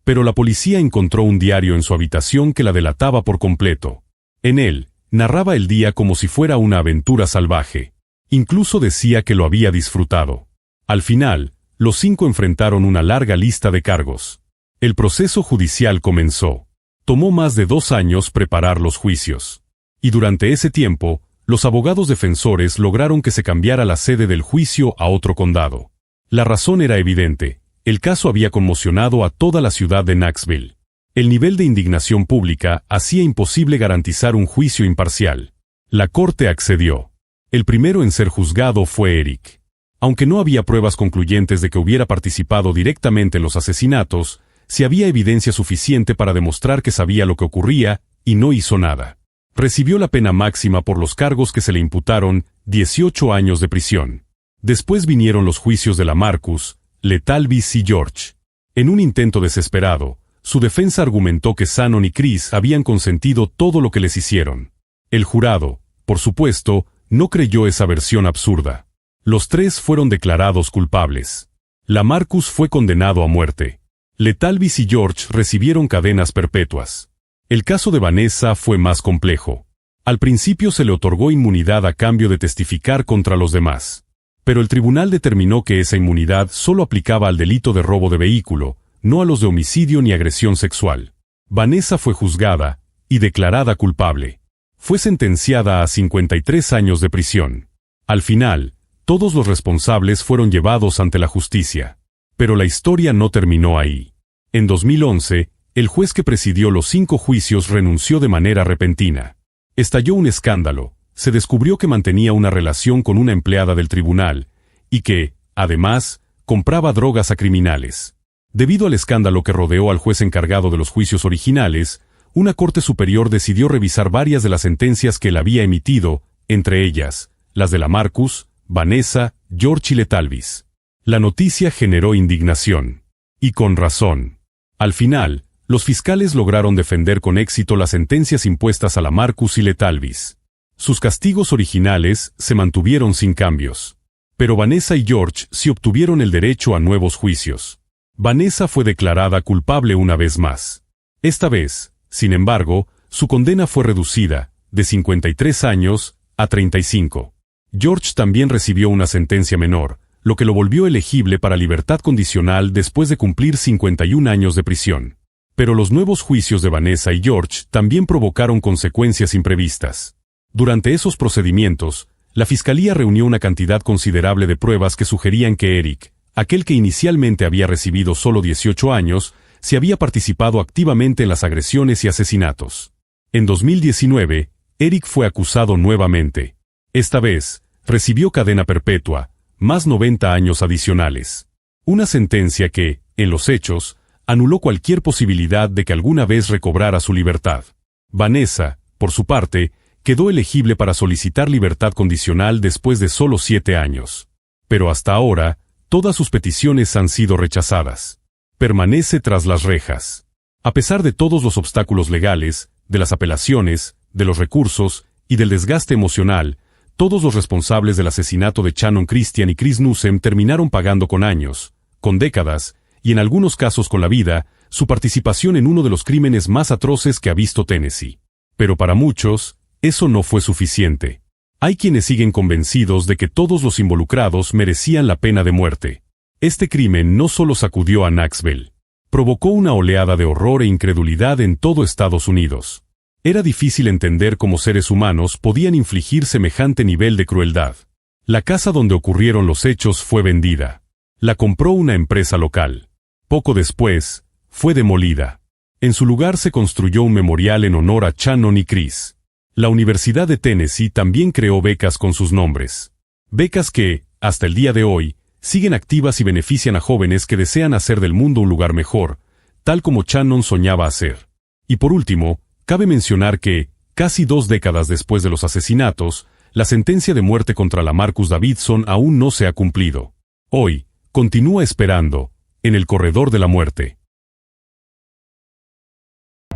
Pero la policía encontró un diario en su habitación que la delataba por completo. En él, narraba el día como si fuera una aventura salvaje. Incluso decía que lo había disfrutado. Al final, los 5 enfrentaron una larga lista de cargos. El proceso judicial comenzó. Tomó más de 2 años preparar los juicios. Y durante ese tiempo, los abogados defensores lograron que se cambiara la sede del juicio a otro condado. La razón era evidente: el caso había conmocionado a toda la ciudad de Knoxville. El nivel de indignación pública hacía imposible garantizar un juicio imparcial. La corte accedió. El primero en ser juzgado fue Eric. Aunque no había pruebas concluyentes de que hubiera participado directamente en los asesinatos, sí había evidencia suficiente para demostrar que sabía lo que ocurría, y no hizo nada. Recibió la pena máxima por los cargos que se le imputaron, 18 años de prisión. Después vinieron los juicios de Lamarcus, Letalvis y George. En un intento desesperado, su defensa argumentó que Shannon y Chris habían consentido todo lo que les hicieron. El jurado, por supuesto, no creyó esa versión absurda. Los 3 fueron declarados culpables. Lamarcus fue condenado a muerte. Letalvis y George recibieron cadenas perpetuas. El caso de Vanessa fue más complejo. Al principio se le otorgó inmunidad a cambio de testificar contra los demás. Pero el tribunal determinó que esa inmunidad solo aplicaba al delito de robo de vehículo, no a los de homicidio ni agresión sexual. Vanessa fue juzgada y declarada culpable. Fue sentenciada a 53 años de prisión. Al final, todos los responsables fueron llevados ante la justicia. Pero la historia no terminó ahí. En 2011, el juez que presidió los 5 juicios renunció de manera repentina. Estalló un escándalo. Se descubrió que mantenía una relación con una empleada del tribunal, y que, además, compraba drogas a criminales. Debido al escándalo que rodeó al juez encargado de los juicios originales, una corte superior decidió revisar varias de las sentencias que él había emitido, entre ellas, las de Lamarcus, Vanessa, George y Letalvis. La noticia generó indignación. Y con razón. Al final, los fiscales lograron defender con éxito las sentencias impuestas a Lamarcus y Letalvis. Sus castigos originales se mantuvieron sin cambios. Pero Vanessa y George sí obtuvieron el derecho a nuevos juicios. Vanessa fue declarada culpable una vez más. Esta vez, sin embargo, su condena fue reducida, de 53 años, a 35. George también recibió una sentencia menor, lo que lo volvió elegible para libertad condicional después de cumplir 51 años de prisión. Pero los nuevos juicios de Vanessa y George también provocaron consecuencias imprevistas. Durante esos procedimientos, la fiscalía reunió una cantidad considerable de pruebas que sugerían que Eric, aquel que inicialmente había recibido solo 18 años, se había participado activamente en las agresiones y asesinatos. En 2019, Eric fue acusado nuevamente. Esta vez, recibió cadena perpetua, más 90 años adicionales. Una sentencia que, en los hechos, anuló cualquier posibilidad de que alguna vez recobrara su libertad. Vanessa, por su parte, quedó elegible para solicitar libertad condicional después de solo 7 años. Pero hasta ahora, todas sus peticiones han sido rechazadas. Permanece tras las rejas. A pesar de todos los obstáculos legales, de las apelaciones, de los recursos y del desgaste emocional, todos los responsables del asesinato de Shannon Christian y Chris Newsom terminaron pagando con años, con décadas, y en algunos casos con la vida, su participación en uno de los crímenes más atroces que ha visto Tennessee. Pero para muchos, eso no fue suficiente. Hay quienes siguen convencidos de que todos los involucrados merecían la pena de muerte. Este crimen no solo sacudió a Knoxville, provocó una oleada de horror e incredulidad en todo Estados Unidos. Era difícil entender cómo seres humanos podían infligir semejante nivel de crueldad. La casa donde ocurrieron los hechos fue vendida. La compró una empresa local. Poco después, fue demolida. En su lugar se construyó un memorial en honor a Shannon y Chris. La Universidad de Tennessee también creó becas con sus nombres. Becas que, hasta el día de hoy, siguen activas y benefician a jóvenes que desean hacer del mundo un lugar mejor, tal como Shannon soñaba hacer. Y por último, cabe mencionar que, casi 2 décadas después de los asesinatos, la sentencia de muerte contra Lamarcus Davidson aún no se ha cumplido. Hoy, continúa esperando, en el corredor de la muerte.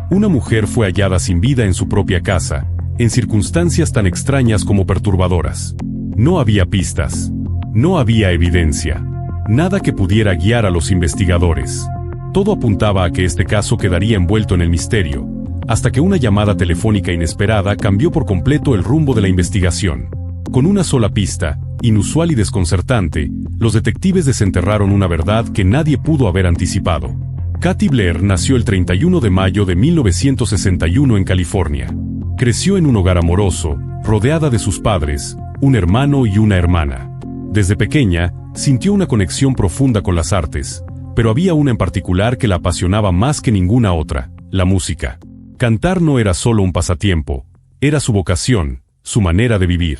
Una mujer fue hallada sin vida en su propia casa, en circunstancias tan extrañas como perturbadoras. No había pistas. No había evidencia. Nada que pudiera guiar a los investigadores. Todo apuntaba a que este caso quedaría envuelto en el misterio, hasta que una llamada telefónica inesperada cambió por completo el rumbo de la investigación. Con una sola pista, inusual y desconcertante, los detectives desenterraron una verdad que nadie pudo haber anticipado. Katy Blair nació el 31 de mayo de 1961 en California. Creció en un hogar amoroso, rodeada de sus padres, un hermano y una hermana. Desde pequeña, sintió una conexión profunda con las artes, pero había una en particular que la apasionaba más que ninguna otra: la música. Cantar no era solo un pasatiempo, era su vocación, su manera de vivir.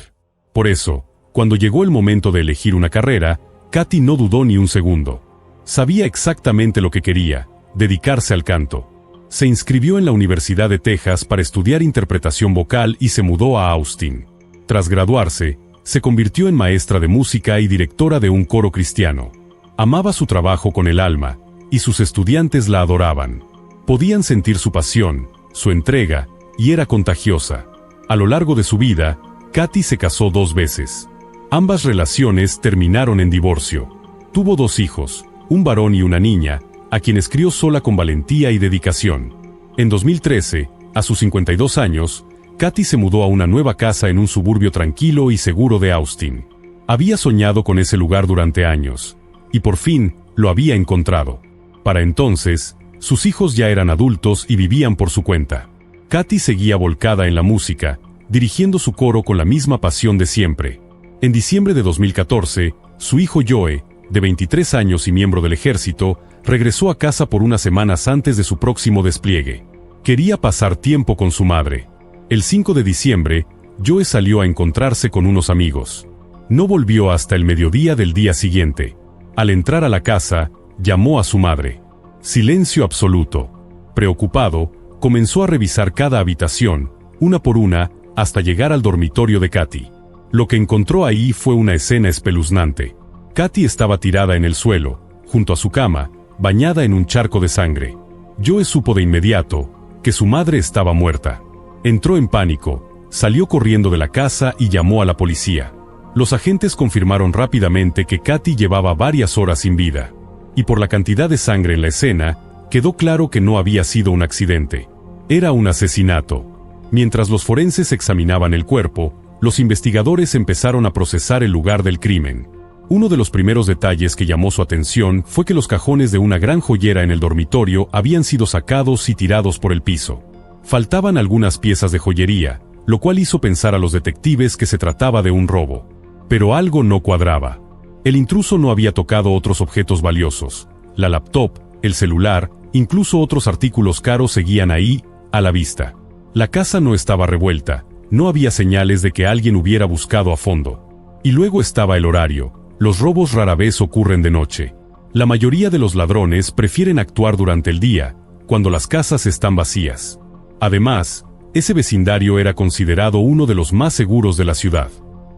Por eso, cuando llegó el momento de elegir una carrera, Katy no dudó ni un segundo. Sabía exactamente lo que quería: dedicarse al canto. Se inscribió en la Universidad de Texas para estudiar interpretación vocal y se mudó a Austin. Tras graduarse, se convirtió en maestra de música y directora de un coro cristiano. Amaba su trabajo con el alma, y sus estudiantes la adoraban. Podían sentir su pasión, su entrega, y era contagiosa. A lo largo de su vida, Katy se casó 2 veces. Ambas relaciones terminaron en divorcio. Tuvo 2 hijos, un varón y una niña, a quienes crió sola con valentía y dedicación. En 2013, a sus 52 años, Katy se mudó a una nueva casa en un suburbio tranquilo y seguro de Austin. Había soñado con ese lugar durante años, y por fin, lo había encontrado. Para entonces, sus hijos ya eran adultos y vivían por su cuenta. Katy seguía volcada en la música, dirigiendo su coro con la misma pasión de siempre. En diciembre de 2014, su hijo Joe, de 23 años y miembro del ejército, regresó a casa por unas semanas antes de su próximo despliegue. Quería pasar tiempo con su madre. El 5 de diciembre, Joe salió a encontrarse con unos amigos. No volvió hasta el mediodía del día siguiente. Al entrar a la casa, llamó a su madre. Silencio absoluto. Preocupado, comenzó a revisar cada habitación, una por una, hasta llegar al dormitorio de Katy. Lo que encontró ahí fue una escena espeluznante. Katy estaba tirada en el suelo, junto a su cama, bañada en un charco de sangre. Joe supo de inmediato que su madre estaba muerta. Entró en pánico, salió corriendo de la casa y llamó a la policía. Los agentes confirmaron rápidamente que Katy llevaba varias horas sin vida. Y por la cantidad de sangre en la escena, quedó claro que no había sido un accidente. Era un asesinato. Mientras los forenses examinaban el cuerpo, los investigadores empezaron a procesar el lugar del crimen. Uno de los primeros detalles que llamó su atención fue que los cajones de una gran joyera en el dormitorio habían sido sacados y tirados por el piso. Faltaban algunas piezas de joyería, lo cual hizo pensar a los detectives que se trataba de un robo. Pero algo no cuadraba. El intruso no había tocado otros objetos valiosos. La laptop, el celular, incluso otros artículos caros seguían ahí, a la vista. La casa no estaba revuelta, no había señales de que alguien hubiera buscado a fondo. Y luego estaba el horario. Los robos rara vez ocurren de noche. La mayoría de los ladrones prefieren actuar durante el día, cuando las casas están vacías. Además, ese vecindario era considerado uno de los más seguros de la ciudad.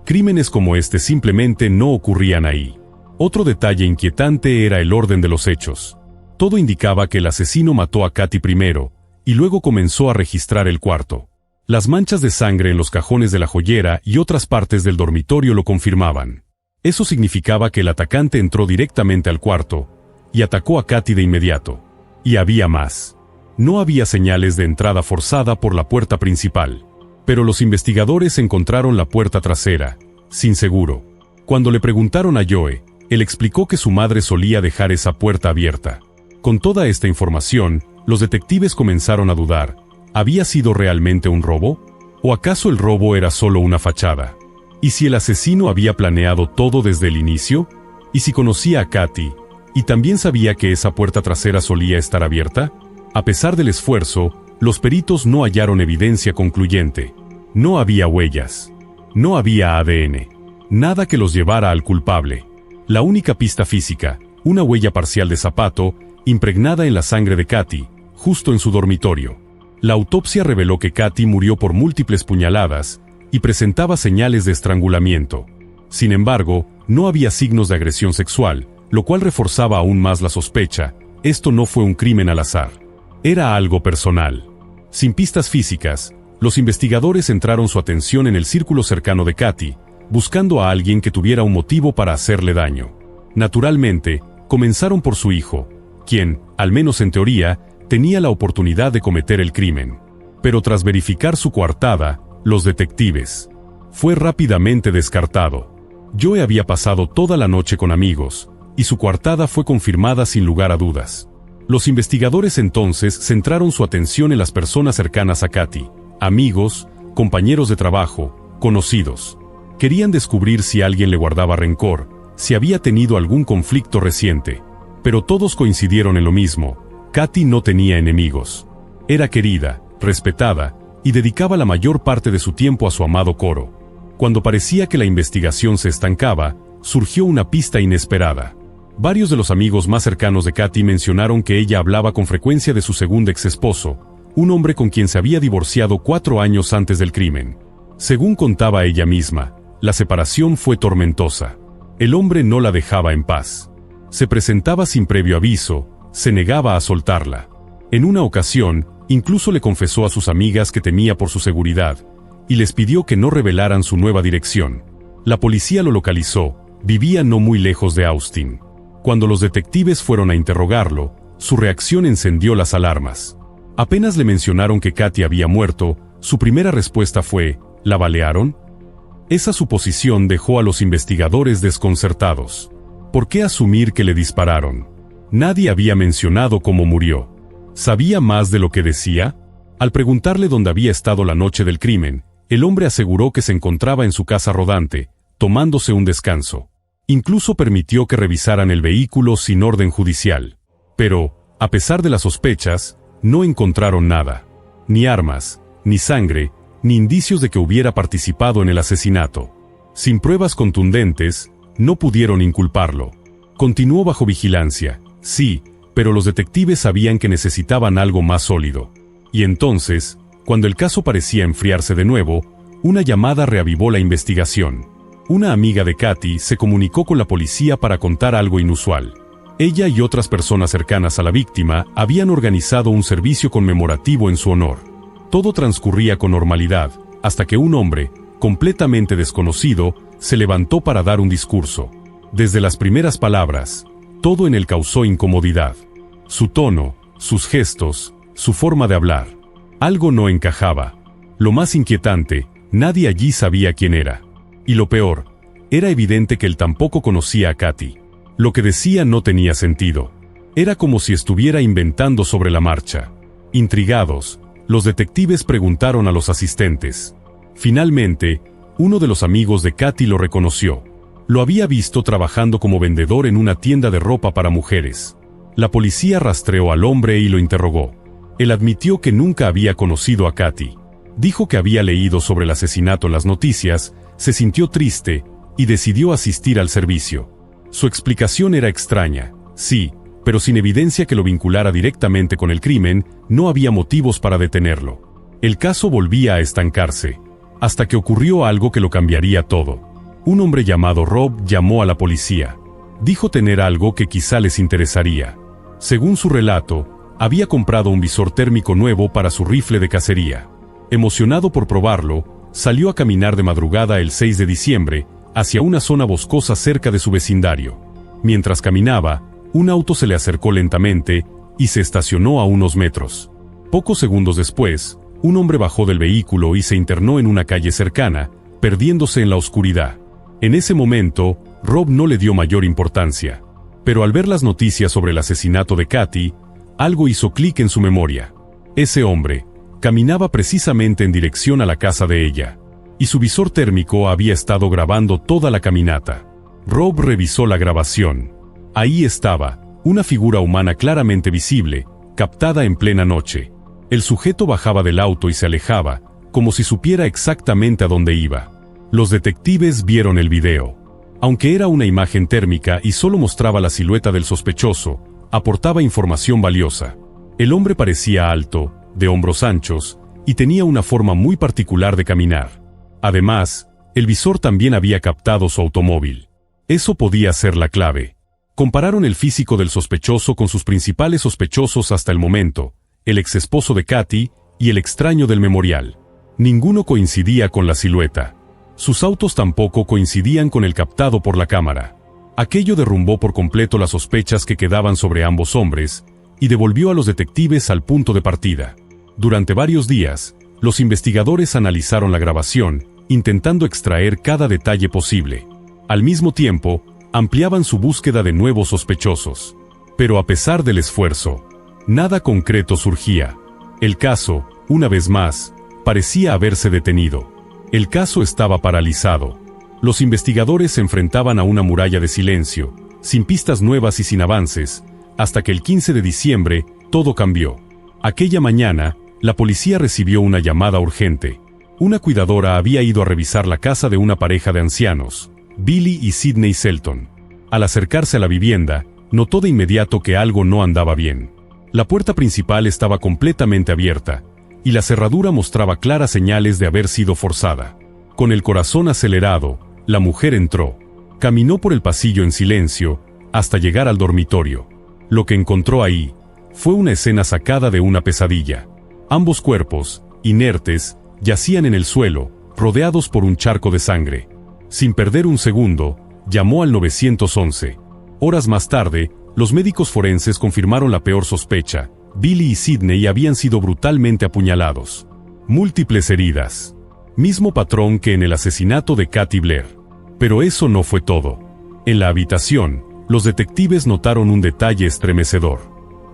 Crímenes como este simplemente no ocurrían ahí. Otro detalle inquietante era el orden de los hechos. Todo indicaba que el asesino mató a Katy primero, y luego comenzó a registrar el cuarto. Las manchas de sangre en los cajones de la joyera y otras partes del dormitorio lo confirmaban. Eso significaba que el atacante entró directamente al cuarto y atacó a Katy de inmediato. Y había más. No había señales de entrada forzada por la puerta principal. Pero los investigadores encontraron la puerta trasera, sin seguro. Cuando le preguntaron a Joe, él explicó que su madre solía dejar esa puerta abierta. Con toda esta información, los detectives comenzaron a dudar. ¿Había sido realmente un robo? ¿O acaso el robo era solo una fachada? ¿Y si el asesino había planeado todo desde el inicio? ¿Y si conocía a Katy, y también sabía que esa puerta trasera solía estar abierta? A pesar del esfuerzo, los peritos no hallaron evidencia concluyente. No había huellas. No había ADN. Nada que los llevara al culpable. La única pista física, una huella parcial de zapato, impregnada en la sangre de Katy, justo en su dormitorio. La autopsia reveló que Katy murió por múltiples puñaladas y presentaba señales de estrangulamiento. Sin embargo, no había signos de agresión sexual, lo cual reforzaba aún más la sospecha. Esto no fue un crimen al azar. Era algo personal. Sin pistas físicas, los investigadores centraron su atención en el círculo cercano de Katy, buscando a alguien que tuviera un motivo para hacerle daño. Naturalmente, comenzaron por su hijo, quien, al menos en teoría, tenía la oportunidad de cometer el crimen. Pero tras verificar su coartada, los detectives, fue rápidamente descartado. Joe había pasado toda la noche con amigos, y su coartada fue confirmada sin lugar a dudas. Los investigadores entonces centraron su atención en las personas cercanas a Katy, amigos, compañeros de trabajo, conocidos. Querían descubrir si alguien le guardaba rencor, si había tenido algún conflicto reciente. Pero todos coincidieron en lo mismo: Katy no tenía enemigos. Era querida, respetada, y dedicaba la mayor parte de su tiempo a su amado Coro. Cuando parecía que la investigación se estancaba, surgió una pista inesperada. Varios de los amigos más cercanos de Katy mencionaron que ella hablaba con frecuencia de su segundo exesposo, un hombre con quien se había divorciado 4 años antes del crimen. Según contaba ella misma, la separación fue tormentosa. El hombre no la dejaba en paz. Se presentaba sin previo aviso, se negaba a soltarla. En una ocasión, incluso le confesó a sus amigas que temía por su seguridad, y les pidió que no revelaran su nueva dirección. La policía lo localizó, vivía no muy lejos de Austin. Cuando los detectives fueron a interrogarlo, su reacción encendió las alarmas. Apenas le mencionaron que Katy había muerto, su primera respuesta fue: ¿la balearon? Esa suposición dejó a los investigadores desconcertados. ¿Por qué asumir que le dispararon? Nadie había mencionado cómo murió. ¿Sabía más de lo que decía? Al preguntarle dónde había estado la noche del crimen, el hombre aseguró que se encontraba en su casa rodante, tomándose un descanso. Incluso permitió que revisaran el vehículo sin orden judicial. Pero, a pesar de las sospechas, no encontraron nada. Ni armas, ni sangre, ni indicios de que hubiera participado en el asesinato. Sin pruebas contundentes, no pudieron inculparlo. Continuó bajo vigilancia, sí, pero los detectives sabían que necesitaban algo más sólido. Y entonces, cuando el caso parecía enfriarse de nuevo, una llamada reavivó la investigación. Una amiga de Katy se comunicó con la policía para contar algo inusual. Ella y otras personas cercanas a la víctima habían organizado un servicio conmemorativo en su honor. Todo transcurría con normalidad, hasta que un hombre, completamente desconocido, se levantó para dar un discurso. Desde las primeras palabras, todo en él causó incomodidad. Su tono, sus gestos, su forma de hablar. Algo no encajaba. Lo más inquietante, nadie allí sabía quién era. Y lo peor, era evidente que él tampoco conocía a Katy. Lo que decía no tenía sentido. Era como si estuviera inventando sobre la marcha. Intrigados, los detectives preguntaron a los asistentes. Finalmente, uno de los amigos de Katy lo reconoció. Lo había visto trabajando como vendedor en una tienda de ropa para mujeres. La policía rastreó al hombre y lo interrogó. Él admitió que nunca había conocido a Katy. Dijo que había leído sobre el asesinato en las noticias, se sintió triste y decidió asistir al servicio. Su explicación era extraña, sí, pero sin evidencia que lo vinculara directamente con el crimen, no había motivos para detenerlo. El caso volvía a estancarse, hasta que ocurrió algo que lo cambiaría todo. Un hombre llamado Rob llamó a la policía. Dijo tener algo que quizá les interesaría. Según su relato, había comprado un visor térmico nuevo para su rifle de cacería. Emocionado por probarlo, salió a caminar de madrugada el 6 de diciembre, hacia una zona boscosa cerca de su vecindario. Mientras caminaba, un auto se le acercó lentamente, y se estacionó a unos metros. Pocos segundos después, un hombre bajó del vehículo y se internó en una calle cercana, perdiéndose en la oscuridad. En ese momento, Rob no le dio mayor importancia. Pero al ver las noticias sobre el asesinato de Katy, algo hizo clic en su memoria. Ese hombre caminaba precisamente en dirección a la casa de ella, y su visor térmico había estado grabando toda la caminata. Rob revisó la grabación. Ahí estaba, una figura humana claramente visible, captada en plena noche. El sujeto bajaba del auto y se alejaba, como si supiera exactamente a dónde iba. Los detectives vieron el video. Aunque era una imagen térmica y solo mostraba la silueta del sospechoso, aportaba información valiosa. El hombre parecía alto, de hombros anchos, y tenía una forma muy particular de caminar. Además, el visor también había captado su automóvil. Eso podía ser la clave. Compararon el físico del sospechoso con sus principales sospechosos hasta el momento, el exesposo de Katy y el extraño del memorial. Ninguno coincidía con la silueta. Sus autos tampoco coincidían con el captado por la cámara. Aquello derrumbó por completo las sospechas que quedaban sobre ambos hombres y devolvió a los detectives al punto de partida. Durante varios días, los investigadores analizaron la grabación, intentando extraer cada detalle posible. Al mismo tiempo, ampliaban su búsqueda de nuevos sospechosos. Pero a pesar del esfuerzo, nada concreto surgía. El caso, una vez más, parecía haberse detenido. El caso estaba paralizado. Los investigadores se enfrentaban a una muralla de silencio, sin pistas nuevas y sin avances, hasta que el 15 de diciembre, todo cambió. Aquella mañana, la policía recibió una llamada urgente. Una cuidadora había ido a revisar la casa de una pareja de ancianos, Billy y Sidney Selton. Al acercarse a la vivienda, notó de inmediato que algo no andaba bien. La puerta principal estaba completamente abierta, y la cerradura mostraba claras señales de haber sido forzada. Con el corazón acelerado, la mujer entró. Caminó por el pasillo en silencio, hasta llegar al dormitorio. Lo que encontró ahí fue una escena sacada de una pesadilla. Ambos cuerpos, inertes, yacían en el suelo, rodeados por un charco de sangre. Sin perder un segundo, llamó al 911. Horas más tarde, los médicos forenses confirmaron la peor sospecha. Billy y Sidney habían sido brutalmente apuñalados. Múltiples heridas. Mismo patrón que en el asesinato de Katy Blair. Pero eso no fue todo. En la habitación, los detectives notaron un detalle estremecedor.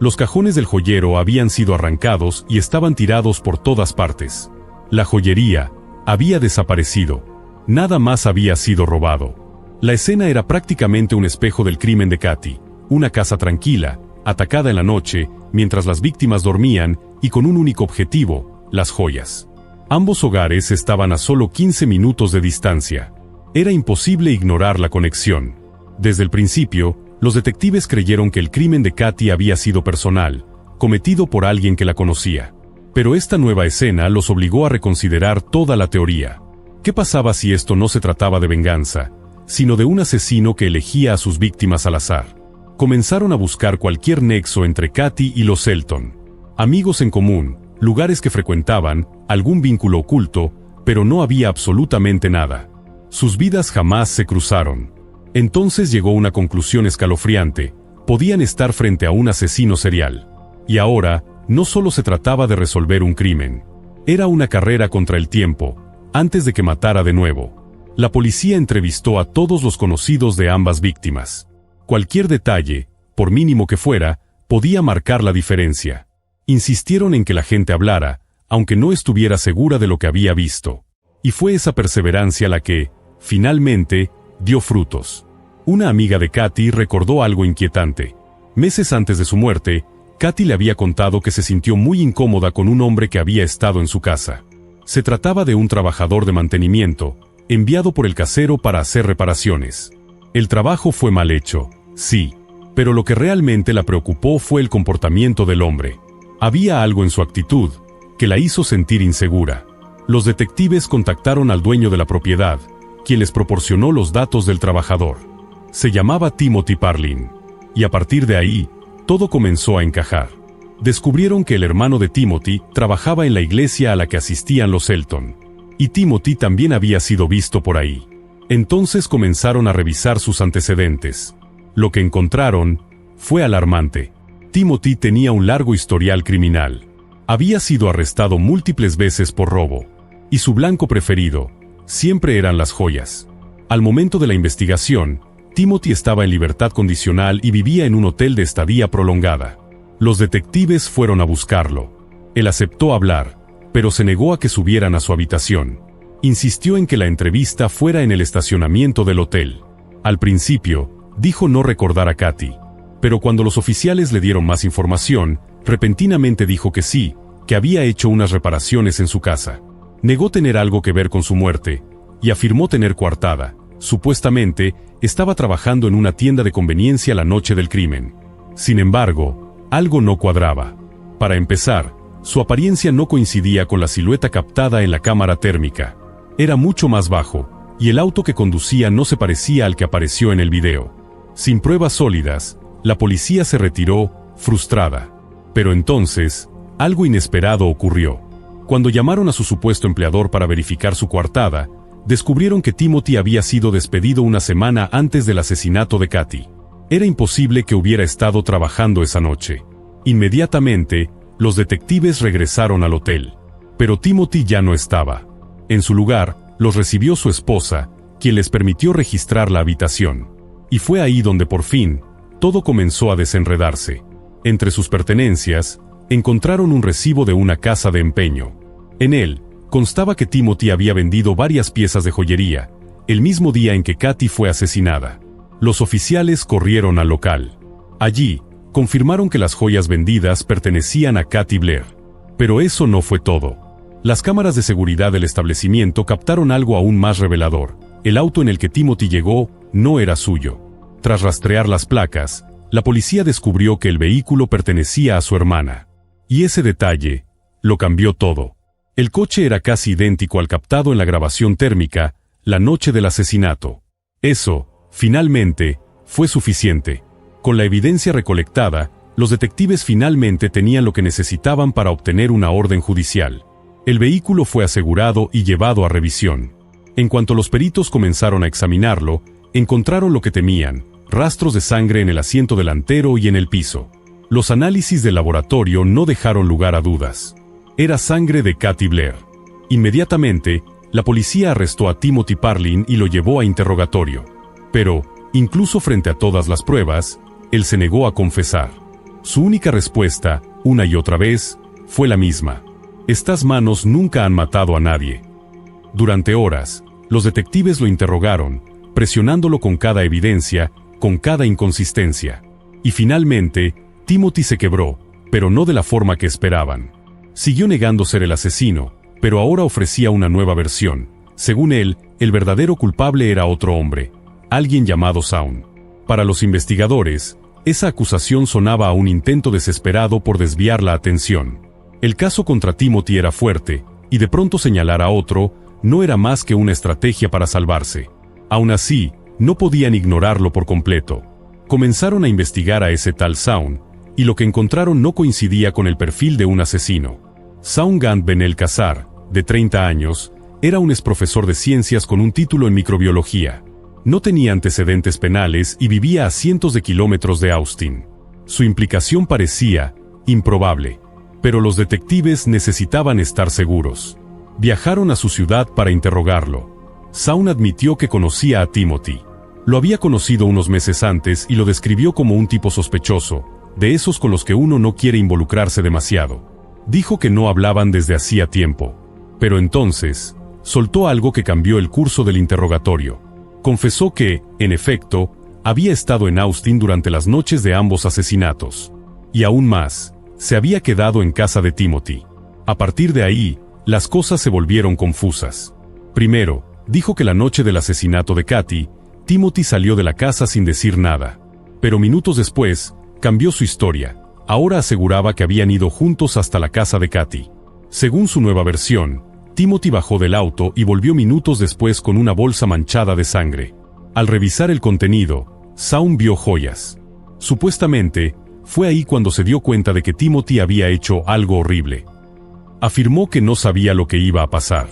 Los cajones del joyero habían sido arrancados y estaban tirados por todas partes. La joyería había desaparecido. Nada más había sido robado. La escena era prácticamente un espejo del crimen de Katy. Una casa tranquila, atacada en la noche, mientras las víctimas dormían, y con un único objetivo, las joyas. Ambos hogares estaban a solo 15 minutos de distancia. Era imposible ignorar la conexión. Desde el principio, los detectives creyeron que el crimen de Katy había sido personal, cometido por alguien que la conocía. Pero esta nueva escena los obligó a reconsiderar toda la teoría. ¿Qué pasaba si esto no se trataba de venganza, sino de un asesino que elegía a sus víctimas al azar? Comenzaron a buscar cualquier nexo entre Katy y los Selton. Amigos en común, lugares que frecuentaban, algún vínculo oculto, pero no había absolutamente nada. Sus vidas jamás se cruzaron. Entonces llegó una conclusión escalofriante: podían estar frente a un asesino serial. Y ahora, no solo se trataba de resolver un crimen. Era una carrera contra el tiempo, antes de que matara de nuevo. La policía entrevistó a todos los conocidos de ambas víctimas. Cualquier detalle, por mínimo que fuera, podía marcar la diferencia. Insistieron en que la gente hablara, aunque no estuviera segura de lo que había visto. Y fue esa perseverancia la que, finalmente, dio frutos. Una amiga de Katy recordó algo inquietante. Meses antes de su muerte, Katy le había contado que se sintió muy incómoda con un hombre que había estado en su casa. Se trataba de un trabajador de mantenimiento, enviado por el casero para hacer reparaciones. El trabajo fue mal hecho, sí, pero lo que realmente la preocupó fue el comportamiento del hombre. Había algo en su actitud que la hizo sentir insegura. Los detectives contactaron al dueño de la propiedad, quien les proporcionó los datos del trabajador. Se llamaba Timothy Parlin, y a partir de ahí, todo comenzó a encajar. Descubrieron que el hermano de Timothy trabajaba en la iglesia a la que asistían los Selton, y Timothy también había sido visto por ahí. Entonces comenzaron a revisar sus antecedentes. Lo que encontraron fue alarmante. Timothy tenía un largo historial criminal. Había sido arrestado múltiples veces por robo. Y su blanco preferido siempre eran las joyas. Al momento de la investigación, Timothy estaba en libertad condicional y vivía en un hotel de estadía prolongada. Los detectives fueron a buscarlo. Él aceptó hablar, pero se negó a que subieran a su habitación. Insistió en que la entrevista fuera en el estacionamiento del hotel. Al principio, dijo no recordar a Katy. Pero cuando los oficiales le dieron más información, repentinamente dijo que sí, que había hecho unas reparaciones en su casa. Negó tener algo que ver con su muerte, y afirmó tener coartada. Supuestamente, estaba trabajando en una tienda de conveniencia la noche del crimen. Sin embargo, algo no cuadraba. Para empezar, su apariencia no coincidía con la silueta captada en la cámara térmica. Era mucho más bajo, y el auto que conducía no se parecía al que apareció en el video. Sin pruebas sólidas, la policía se retiró, frustrada. Pero entonces, algo inesperado ocurrió. Cuando llamaron a su supuesto empleador para verificar su coartada, descubrieron que Timothy había sido despedido una semana antes del asesinato de Katy. Era imposible que hubiera estado trabajando esa noche. Inmediatamente, los detectives regresaron al hotel. Pero Timothy ya no estaba. En su lugar, los recibió su esposa, quien les permitió registrar la habitación. Y fue ahí donde por fin, todo comenzó a desenredarse. Entre sus pertenencias, encontraron un recibo de una casa de empeño. En él, constaba que Timothy había vendido varias piezas de joyería, el mismo día en que Katy fue asesinada. Los oficiales corrieron al local. Allí, confirmaron que las joyas vendidas pertenecían a Katy Blair. Pero eso no fue todo. Las cámaras de seguridad del establecimiento captaron algo aún más revelador. El auto en el que Timothy llegó no era suyo. Tras rastrear las placas, la policía descubrió que el vehículo pertenecía a su hermana. Y ese detalle lo cambió todo. El coche era casi idéntico al captado en la grabación térmica, la noche del asesinato. Eso, finalmente, fue suficiente. Con la evidencia recolectada, los detectives finalmente tenían lo que necesitaban para obtener una orden judicial. El vehículo fue asegurado y llevado a revisión. En cuanto los peritos comenzaron a examinarlo, encontraron lo que temían: rastros de sangre en el asiento delantero y en el piso. Los análisis del laboratorio no dejaron lugar a dudas. Era sangre de Katy Blair. Inmediatamente, la policía arrestó a Timothy Parlin y lo llevó a interrogatorio. Pero, incluso frente a todas las pruebas, él se negó a confesar. Su única respuesta, una y otra vez, fue la misma: estas manos nunca han matado a nadie. Durante horas, los detectives lo interrogaron, presionándolo con cada evidencia, con cada inconsistencia. Y finalmente, Timothy se quebró, pero no de la forma que esperaban. Siguió negando ser el asesino, pero ahora ofrecía una nueva versión. Según él, el verdadero culpable era otro hombre, alguien llamado Shaun. Para los investigadores, esa acusación sonaba a un intento desesperado por desviar la atención. El caso contra Timothy era fuerte, y de pronto señalar a otro no era más que una estrategia para salvarse. Aún así, no podían ignorarlo por completo. Comenzaron a investigar a ese tal Shaun, y lo que encontraron no coincidía con el perfil de un asesino. Shaun Gant Ben El-Kassar, de 30 años, era un exprofesor de ciencias con un título en microbiología. No tenía antecedentes penales y vivía a cientos de kilómetros de Austin. Su implicación parecía improbable, pero los detectives necesitaban estar seguros. Viajaron a su ciudad para interrogarlo. Shaun admitió que conocía a Timothy. Lo había conocido unos meses antes y lo describió como un tipo sospechoso, de esos con los que uno no quiere involucrarse demasiado. Dijo que no hablaban desde hacía tiempo. Pero entonces, soltó algo que cambió el curso del interrogatorio. Confesó que, en efecto, había estado en Austin durante las noches de ambos asesinatos. Y aún más, se había quedado en casa de Timothy. A partir de ahí, las cosas se volvieron confusas. Primero, dijo que la noche del asesinato de Katy, Timothy salió de la casa sin decir nada. Pero minutos después, cambió su historia. Ahora aseguraba que habían ido juntos hasta la casa de Katy. Según su nueva versión, Timothy bajó del auto y volvió minutos después con una bolsa manchada de sangre. Al revisar el contenido, Shaun vio joyas. Supuestamente, fue ahí cuando se dio cuenta de que Timothy había hecho algo horrible. Afirmó que no sabía lo que iba a pasar,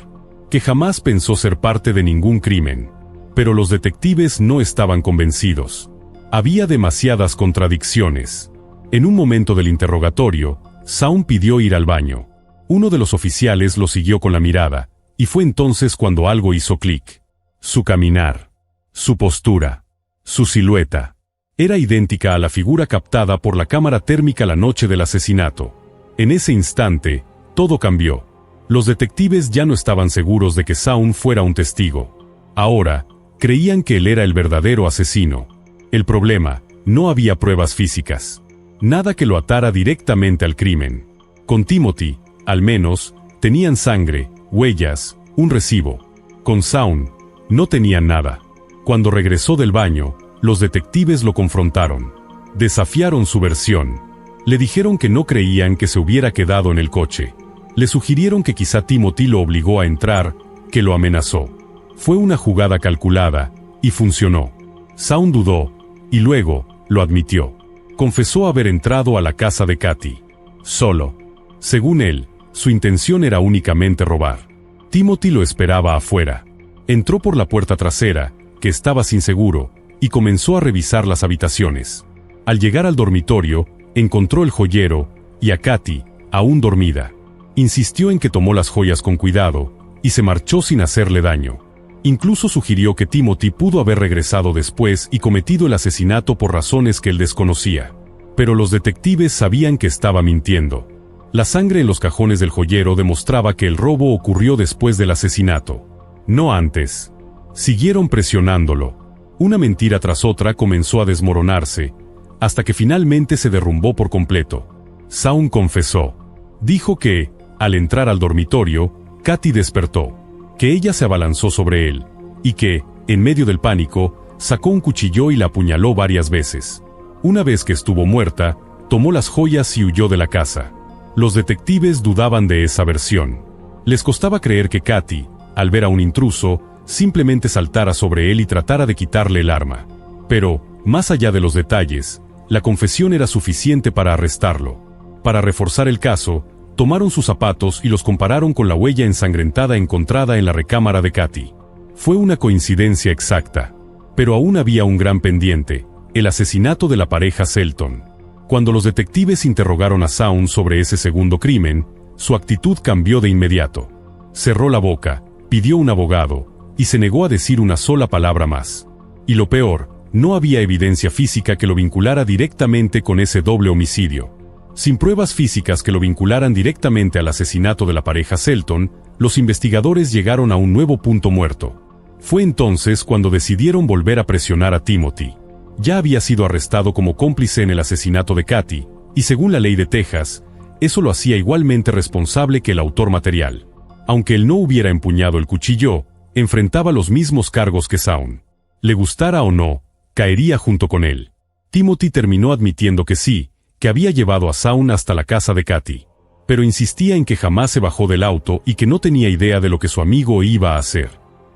que jamás pensó ser parte de ningún crimen. Pero los detectives no estaban convencidos. Había demasiadas contradicciones. En un momento del interrogatorio, Shaun pidió ir al baño. Uno de los oficiales lo siguió con la mirada, y fue entonces cuando algo hizo clic. Su caminar, su postura, su silueta. Era idéntica a la figura captada por la cámara térmica la noche del asesinato. En ese instante, todo cambió. Los detectives ya no estaban seguros de que Shaun fuera un testigo. Ahora, creían que él era el verdadero asesino. El problema, no había pruebas físicas. Nada que lo atara directamente al crimen. Con Timothy, al menos, tenían sangre, huellas, un recibo. Con Shaun, no tenían nada. Cuando regresó del baño, los detectives lo confrontaron. Desafiaron su versión. Le dijeron que no creían que se hubiera quedado en el coche. Le sugirieron que quizá Timothy lo obligó a entrar, que lo amenazó. Fue una jugada calculada, y funcionó. Shaun dudó, y luego, lo admitió. Confesó haber entrado a la casa de Katy. Solo. Según él, su intención era únicamente robar. Timothy lo esperaba afuera. Entró por la puerta trasera, que estaba sin seguro, y comenzó a revisar las habitaciones. Al llegar al dormitorio, encontró el joyero, y a Katy, aún dormida. Insistió en que tomó las joyas con cuidado, y se marchó sin hacerle daño. Incluso sugirió que Timothy pudo haber regresado después y cometido el asesinato por razones que él desconocía. Pero los detectives sabían que estaba mintiendo. La sangre en los cajones del joyero demostraba que el robo ocurrió después del asesinato, no antes. Siguieron presionándolo. Una mentira tras otra comenzó a desmoronarse, hasta que finalmente se derrumbó por completo. Shaun confesó. Dijo que, al entrar al dormitorio, Katy despertó, que ella se abalanzó sobre él, y que, en medio del pánico, sacó un cuchillo y la apuñaló varias veces. Una vez que estuvo muerta, tomó las joyas y huyó de la casa. Los detectives dudaban de esa versión. Les costaba creer que Katy, al ver a un intruso, simplemente saltara sobre él y tratara de quitarle el arma. Pero, más allá de los detalles, la confesión era suficiente para arrestarlo. Para reforzar el caso, tomaron sus zapatos y los compararon con la huella ensangrentada encontrada en la recámara de Katy. Fue una coincidencia exacta. Pero aún había un gran pendiente, el asesinato de la pareja Shelton. Cuando los detectives interrogaron a Shaun sobre ese segundo crimen, su actitud cambió de inmediato. Cerró la boca, pidió un abogado, y se negó a decir una sola palabra más. Y lo peor, no había evidencia física que lo vinculara directamente con ese doble homicidio. Sin pruebas físicas que lo vincularan directamente al asesinato de la pareja Shelton, los investigadores llegaron a un nuevo punto muerto. Fue entonces cuando decidieron volver a presionar a Timothy. Ya había sido arrestado como cómplice en el asesinato de Katy, y según la ley de Texas, eso lo hacía igualmente responsable que el autor material. Aunque él no hubiera empuñado el cuchillo, enfrentaba los mismos cargos que Shaun. Le gustara o no, caería junto con él. Timothy terminó admitiendo que sí, que había llevado a Shaun hasta la casa de Katy, pero insistía en que jamás se bajó del auto y que no tenía idea de lo que su amigo iba a hacer.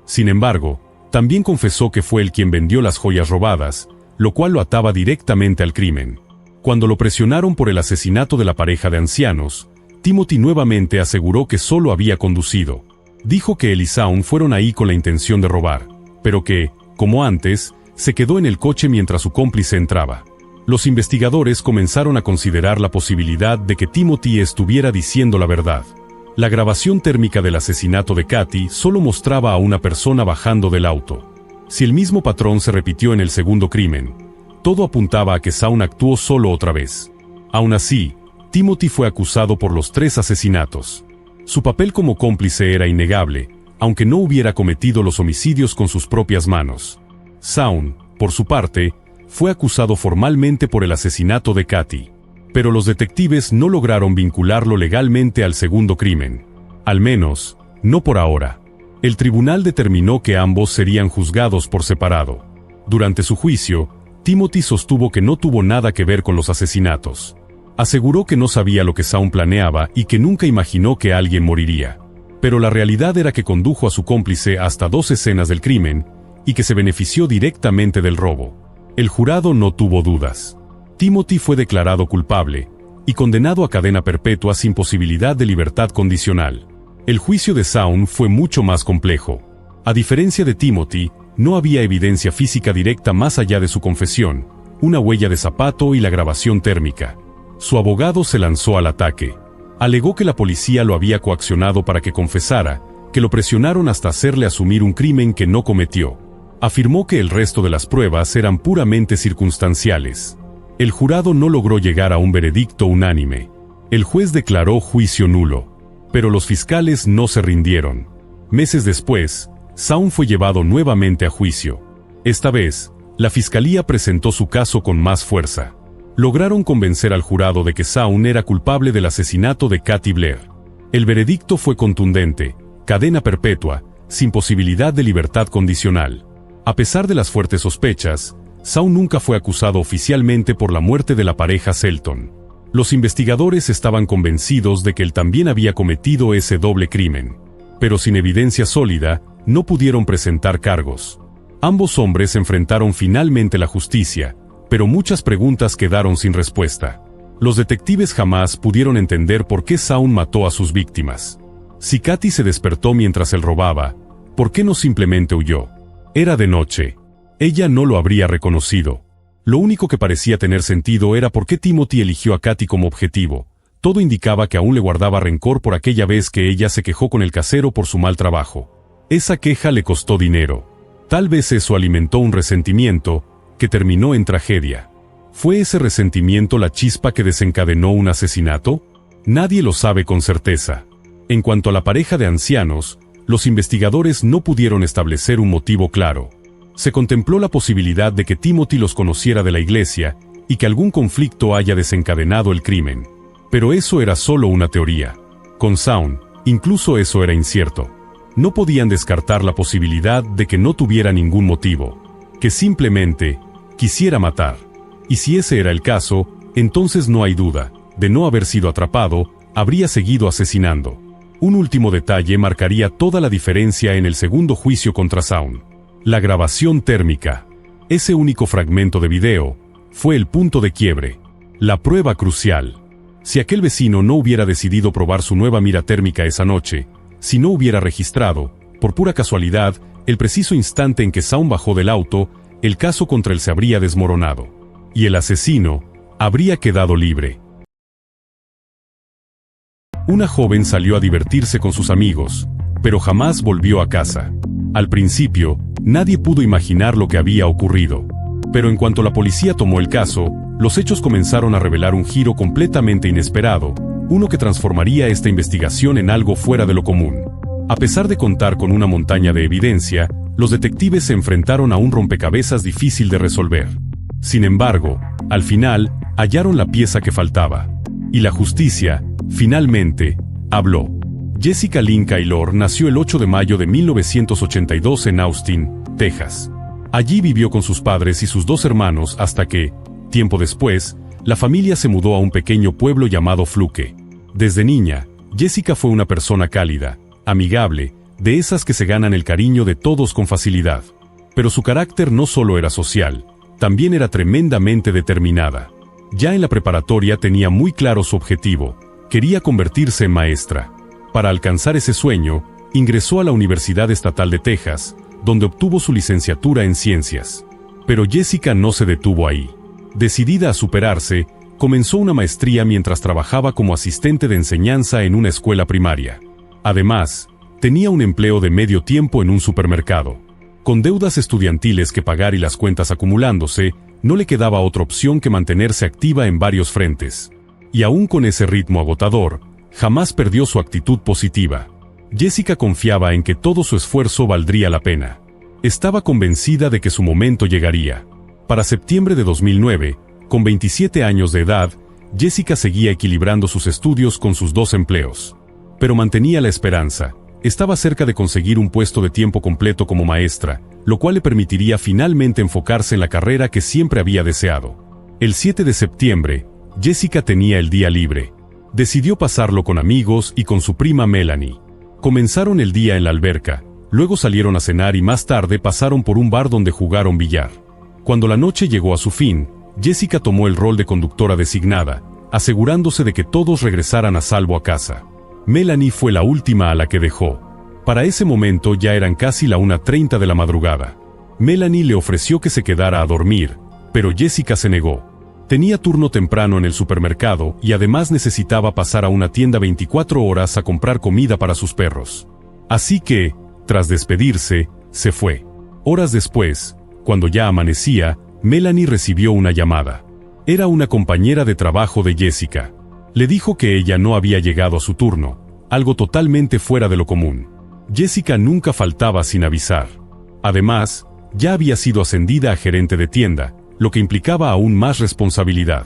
Sin embargo, también confesó que fue él quien vendió las joyas robadas, lo cual lo ataba directamente al crimen. Cuando lo presionaron por el asesinato de la pareja de ancianos, Timothy nuevamente aseguró que solo había conducido. Dijo que él y Shaun fueron ahí con la intención de robar, pero que, como antes, se quedó en el coche mientras su cómplice entraba. Los investigadores comenzaron a considerar la posibilidad de que Timothy estuviera diciendo la verdad. La grabación térmica del asesinato de Katy solo mostraba a una persona bajando del auto. Si el mismo patrón se repitió en el segundo crimen, todo apuntaba a que Shaun actuó solo otra vez. Aún así, Timothy fue acusado por los 3 asesinatos. Su papel como cómplice era innegable, aunque no hubiera cometido los homicidios con sus propias manos. Shaun, por su parte, fue acusado formalmente por el asesinato de Katy, pero los detectives no lograron vincularlo legalmente al segundo crimen. Al menos, no por ahora. El tribunal determinó que ambos serían juzgados por separado. Durante su juicio, Timothy sostuvo que no tuvo nada que ver con los asesinatos. Aseguró que no sabía lo que Shaun planeaba y que nunca imaginó que alguien moriría. Pero la realidad era que condujo a su cómplice hasta 2 escenas del crimen y que se benefició directamente del robo. El jurado no tuvo dudas. Timothy fue declarado culpable y condenado a cadena perpetua sin posibilidad de libertad condicional. El juicio de Shaun fue mucho más complejo. A diferencia de Timothy, no había evidencia física directa más allá de su confesión, una huella de zapato y la grabación térmica. Su abogado se lanzó al ataque. Alegó que la policía lo había coaccionado para que confesara, que lo presionaron hasta hacerle asumir un crimen que no cometió. Afirmó que el resto de las pruebas eran puramente circunstanciales. El jurado no logró llegar a un veredicto unánime. El juez declaró juicio nulo. Pero los fiscales no se rindieron. Meses después, Shaun fue llevado nuevamente a juicio. Esta vez, la fiscalía presentó su caso con más fuerza. Lograron convencer al jurado de que Shaun era culpable del asesinato de Katy Blair. El veredicto fue contundente: cadena perpetua, sin posibilidad de libertad condicional. A pesar de las fuertes sospechas, Shaun nunca fue acusado oficialmente por la muerte de la pareja Shelton. Los investigadores estaban convencidos de que él también había cometido ese doble crimen. Pero sin evidencia sólida, no pudieron presentar cargos. Ambos hombres enfrentaron finalmente la justicia, pero muchas preguntas quedaron sin respuesta. Los detectives jamás pudieron entender por qué Shaun mató a sus víctimas. Si Katy se despertó mientras él robaba, ¿por qué no simplemente huyó? Era de noche. Ella no lo habría reconocido. Lo único que parecía tener sentido era por qué Timothy eligió a Katy como objetivo. Todo indicaba que aún le guardaba rencor por aquella vez que ella se quejó con el casero por su mal trabajo. Esa queja le costó dinero. Tal vez eso alimentó un resentimiento que terminó en tragedia. ¿Fue ese resentimiento la chispa que desencadenó un asesinato? Nadie lo sabe con certeza. En cuanto a la pareja de ancianos, los investigadores no pudieron establecer un motivo claro. Se contempló la posibilidad de que Timothy los conociera de la iglesia y que algún conflicto haya desencadenado el crimen. Pero eso era solo una teoría. Con Shaun, incluso eso era incierto. No podían descartar la posibilidad de que no tuviera ningún motivo, que simplemente quisiera matar. Y si ese era el caso, entonces no hay duda, de no haber sido atrapado, habría seguido asesinando. Un último detalle marcaría toda la diferencia en el segundo juicio contra Shaun: la grabación térmica. Ese único fragmento de video fue el punto de quiebre, la prueba crucial. Si aquel vecino no hubiera decidido probar su nueva mira térmica esa noche, si no hubiera registrado, por pura casualidad, el preciso instante en que Shaun bajó del auto, el caso contra él se habría desmoronado. Y el asesino habría quedado libre. Una joven salió a divertirse con sus amigos, pero jamás volvió a casa. Al principio, nadie pudo imaginar lo que había ocurrido. Pero en cuanto la policía tomó el caso, los hechos comenzaron a revelar un giro completamente inesperado, uno que transformaría esta investigación en algo fuera de lo común. A pesar de contar con una montaña de evidencia, los detectives se enfrentaron a un rompecabezas difícil de resolver. Sin embargo, al final, hallaron la pieza que faltaba. Y la justicia, finalmente, habló. Jessica Lynn Kaylor nació el 8 de mayo de 1982 en Austin, Texas. Allí vivió con sus padres y sus dos hermanos hasta que, tiempo después, la familia se mudó a un pequeño pueblo llamado Fluke. Desde niña, Jessica fue una persona cálida, amigable, de esas que se ganan el cariño de todos con facilidad. Pero su carácter no solo era social, también era tremendamente determinada. Ya en la preparatoria tenía muy claro su objetivo: quería convertirse en maestra. Para alcanzar ese sueño, ingresó a la Universidad Estatal de Texas, donde obtuvo su licenciatura en ciencias. Pero Jessica no se detuvo ahí. Decidida a superarse, comenzó una maestría mientras trabajaba como asistente de enseñanza en una escuela primaria. Además, tenía un empleo de medio tiempo en un supermercado. Con deudas estudiantiles que pagar y las cuentas acumulándose, no le quedaba otra opción que mantenerse activa en varios frentes. Y aún con ese ritmo agotador, jamás perdió su actitud positiva. Jessica confiaba en que todo su esfuerzo valdría la pena. Estaba convencida de que su momento llegaría. Para septiembre de 2009, con 27 años de edad, Jessica seguía equilibrando sus estudios con sus dos empleos. Pero mantenía la esperanza. Estaba cerca de conseguir un puesto de tiempo completo como maestra, lo cual le permitiría finalmente enfocarse en la carrera que siempre había deseado. El 7 de septiembre, Jessica tenía el día libre. Decidió pasarlo con amigos y con su prima Melanie. Comenzaron el día en la alberca, luego salieron a cenar y más tarde pasaron por un bar donde jugaron billar. Cuando la noche llegó a su fin, Jessica tomó el rol de conductora designada, asegurándose de que todos regresaran a salvo a casa. Melanie fue la última a la que dejó. Para ese momento ya eran casi la 1:30 de la madrugada. Melanie le ofreció que se quedara a dormir, pero Jessica se negó. Tenía turno temprano en el supermercado y además necesitaba pasar a una tienda 24 horas a comprar comida para sus perros. Así que, tras despedirse, se fue. Horas después, cuando ya amanecía, Melanie recibió una llamada. Era una compañera de trabajo de Jessica. Le dijo que ella no había llegado a su turno, algo totalmente fuera de lo común. Jessica nunca faltaba sin avisar. Además, ya había sido ascendida a gerente de tienda, lo que implicaba aún más responsabilidad.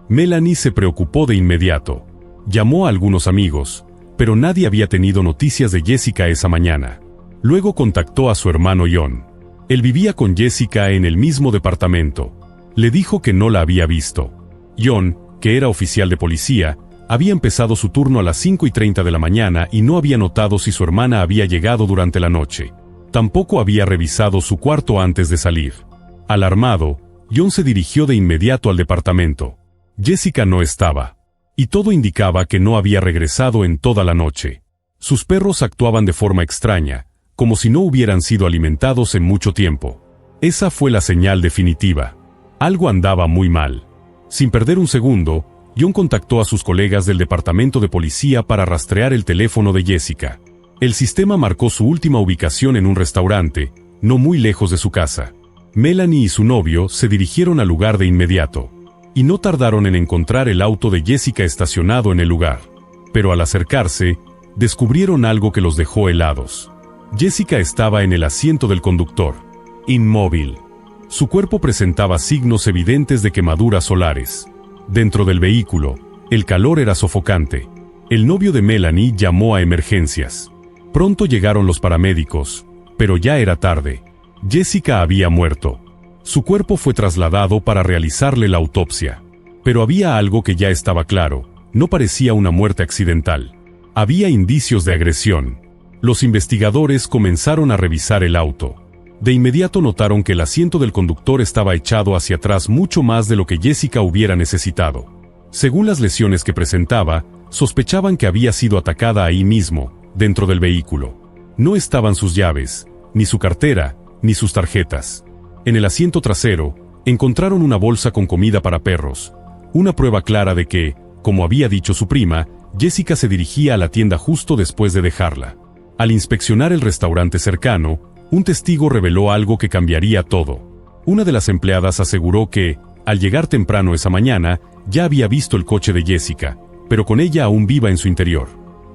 Melanie se preocupó de inmediato. Llamó a algunos amigos, pero nadie había tenido noticias de Jessica esa mañana. Luego contactó a su hermano John. Él vivía con Jessica en el mismo departamento. Le dijo que no la había visto. John, que era oficial de policía, había empezado su turno a las 5:30 de la mañana y no había notado si su hermana había llegado durante la noche. Tampoco había revisado su cuarto antes de salir. Alarmado, John se dirigió de inmediato al departamento. Jessica no estaba. Y todo indicaba que no había regresado en toda la noche. Sus perros actuaban de forma extraña, como si no hubieran sido alimentados en mucho tiempo. Esa fue la señal definitiva. Algo andaba muy mal. Sin perder un segundo, John contactó a sus colegas del departamento de policía para rastrear el teléfono de Jessica. El sistema marcó su última ubicación en un restaurante, no muy lejos de su casa. Melanie y su novio se dirigieron al lugar de inmediato. Y no tardaron en encontrar el auto de Jessica estacionado en el lugar. Pero al acercarse, descubrieron algo que los dejó helados. Jessica estaba en el asiento del conductor, inmóvil. Su cuerpo presentaba signos evidentes de quemaduras solares. Dentro del vehículo, el calor era sofocante. El novio de Melanie llamó a emergencias. Pronto llegaron los paramédicos, pero ya era tarde. Jessica había muerto. Su cuerpo fue trasladado para realizarle la autopsia. Pero había algo que ya estaba claro, no parecía una muerte accidental. Había indicios de agresión. Los investigadores comenzaron a revisar el auto. De inmediato notaron que el asiento del conductor estaba echado hacia atrás mucho más de lo que Jessica hubiera necesitado. Según las lesiones que presentaba, sospechaban que había sido atacada ahí mismo, dentro del vehículo. No estaban sus llaves, ni su cartera, ni sus tarjetas. En el asiento trasero, encontraron una bolsa con comida para perros, una prueba clara de que, como había dicho su prima, Jessica se dirigía a la tienda justo después de dejarla. Al inspeccionar el restaurante cercano, un testigo reveló algo que cambiaría todo. Una de las empleadas aseguró que, al llegar temprano esa mañana, ya había visto el coche de Jessica, pero con ella aún viva en su interior.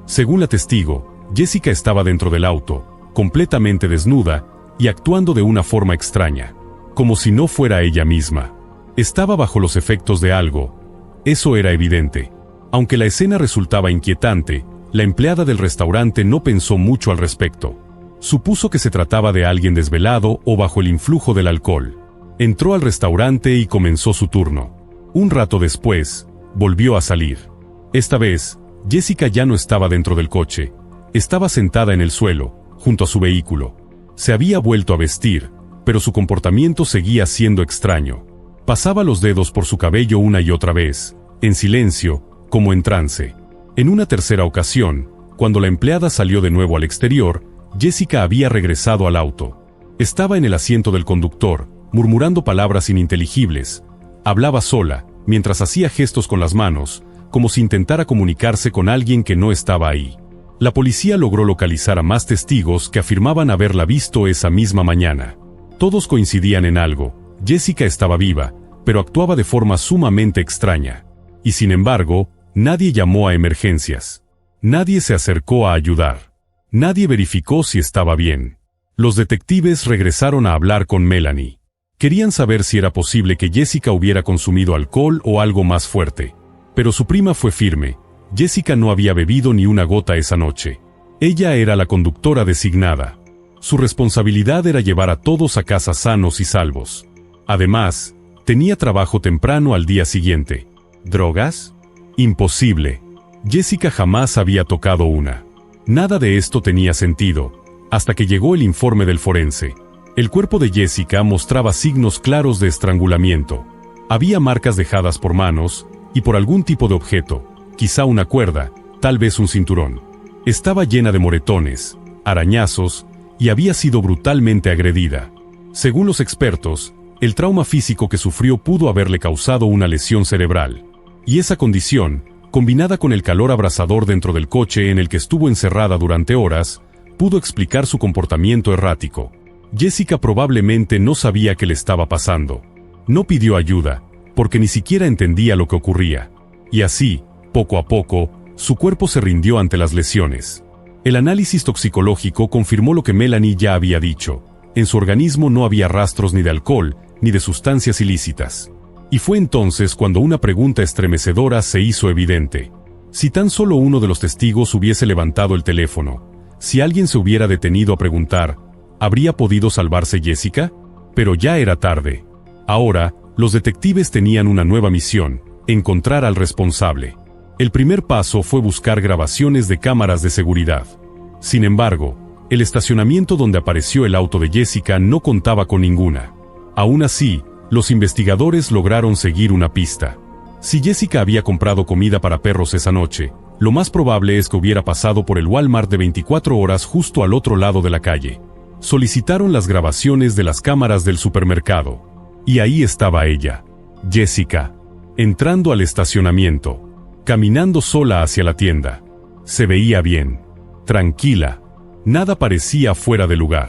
Según la testigo, Jessica estaba dentro del auto, completamente desnuda, y actuando de una forma extraña, como si no fuera ella misma. Estaba bajo los efectos de algo. Eso era evidente. Aunque la escena resultaba inquietante, la empleada del restaurante no pensó mucho al respecto. Supuso que se trataba de alguien desvelado o bajo el influjo del alcohol. Entró al restaurante y comenzó su turno. Un rato después, volvió a salir. Esta vez, Jessica ya no estaba dentro del coche. Estaba sentada en el suelo, junto a su vehículo. Se había vuelto a vestir, pero su comportamiento seguía siendo extraño. Pasaba los dedos por su cabello una y otra vez, en silencio, como en trance. En una tercera ocasión, cuando la empleada salió de nuevo al exterior, Jessica había regresado al auto. Estaba en el asiento del conductor, murmurando palabras ininteligibles. Hablaba sola, mientras hacía gestos con las manos, como si intentara comunicarse con alguien que no estaba ahí. La policía logró localizar a más testigos que afirmaban haberla visto esa misma mañana. Todos coincidían en algo: Jessica estaba viva, pero actuaba de forma sumamente extraña. Y sin embargo, nadie llamó a emergencias. Nadie se acercó a ayudar. Nadie verificó si estaba bien. Los detectives regresaron a hablar con Melanie. Querían saber si era posible que Jessica hubiera consumido alcohol o algo más fuerte. Pero su prima fue firme. Jessica no había bebido ni una gota esa noche. Ella era la conductora designada. Su responsabilidad era llevar a todos a casa sanos y salvos. Además, tenía trabajo temprano al día siguiente. ¿Drogas? Imposible. Jessica jamás había tocado una. Nada de esto tenía sentido, hasta que llegó el informe del forense. El cuerpo de Jessica mostraba signos claros de estrangulamiento. Había marcas dejadas por manos y por algún tipo de objeto, quizá una cuerda, tal vez un cinturón. Estaba llena de moretones, arañazos, y había sido brutalmente agredida. Según los expertos, El trauma físico que sufrió pudo haberle causado una lesión cerebral. Y esa condición, combinada con el calor abrasador dentro del coche en el que estuvo encerrada durante horas, pudo explicar su comportamiento errático. Jessica probablemente no sabía qué le estaba pasando. No pidió ayuda, porque ni siquiera entendía lo que ocurría. Y así, poco a poco, su cuerpo se rindió ante las lesiones. El análisis toxicológico confirmó lo que Melanie ya había dicho. En su organismo no había rastros ni de alcohol, ni de sustancias ilícitas. Y fue entonces cuando una pregunta estremecedora se hizo evidente. Si tan solo uno de los testigos hubiese levantado el teléfono, si alguien se hubiera detenido a preguntar, ¿habría podido salvarse Jessica? Pero ya era tarde. Ahora, los detectives tenían una nueva misión: encontrar al responsable. El primer paso fue buscar grabaciones de cámaras de seguridad. Sin embargo, el estacionamiento donde apareció el auto de Jessica no contaba con ninguna. Aún así, los investigadores lograron seguir una pista. Si Jessica había comprado comida para perros esa noche, lo más probable es que hubiera pasado por el Walmart de 24 horas justo al otro lado de la calle. Solicitaron las grabaciones de las cámaras del supermercado. Y ahí estaba ella, Jessica, entrando al estacionamiento, caminando sola hacia la tienda. Se veía bien, tranquila, nada parecía fuera de lugar.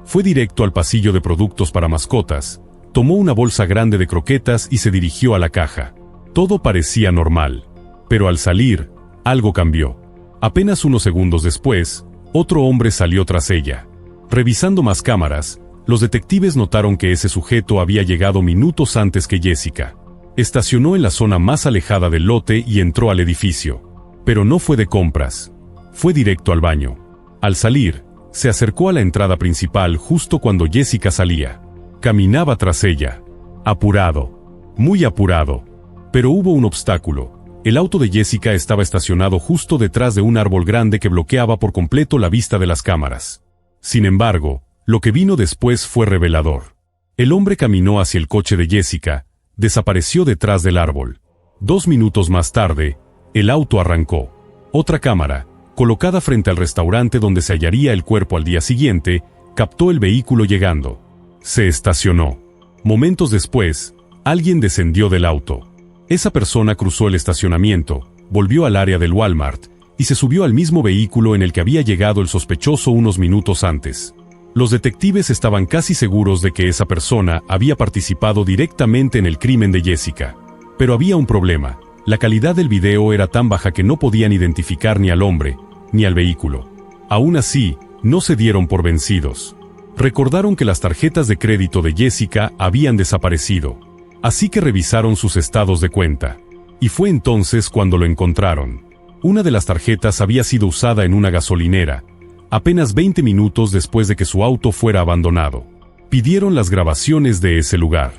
Fue directo al pasillo de productos para mascotas, tomó una bolsa grande de croquetas y se dirigió a la caja. Todo parecía normal, pero al salir, algo cambió. Apenas unos segundos después, otro hombre salió tras ella. Revisando más cámaras, los detectives notaron que ese sujeto había llegado minutos antes que Jessica. Estacionó en la zona más alejada del lote y entró al edificio. Pero no fue de compras. Fue directo al baño. Al salir, se acercó a la entrada principal justo cuando Jessica salía. Caminaba tras ella. Apurado. Muy apurado. Pero hubo un obstáculo. El auto de Jessica estaba estacionado justo detrás de un árbol grande que bloqueaba por completo la vista de las cámaras. Sin embargo, lo que vino después fue revelador. El hombre caminó hacia el coche de Jessica, desapareció detrás del árbol. 2 minutos más tarde, el auto arrancó. Otra cámara, colocada frente al restaurante donde se hallaría el cuerpo al día siguiente, captó el vehículo llegando. Se estacionó. Momentos después, alguien descendió del auto. Esa persona cruzó el estacionamiento, volvió al área del Walmart y se subió al mismo vehículo en el que había llegado el sospechoso unos minutos antes. Los detectives estaban casi seguros de que esa persona había participado directamente en el crimen de Jessica. Pero había un problema. La calidad del video era tan baja que no podían identificar ni al hombre, ni al vehículo. Aún así, no se dieron por vencidos. Recordaron que las tarjetas de crédito de Jessica habían desaparecido. Así que revisaron sus estados de cuenta. Y fue entonces cuando lo encontraron. Una de las tarjetas había sido usada en una gasolinera, apenas 20 minutos después de que su auto fuera abandonado. Pidieron las grabaciones de ese lugar.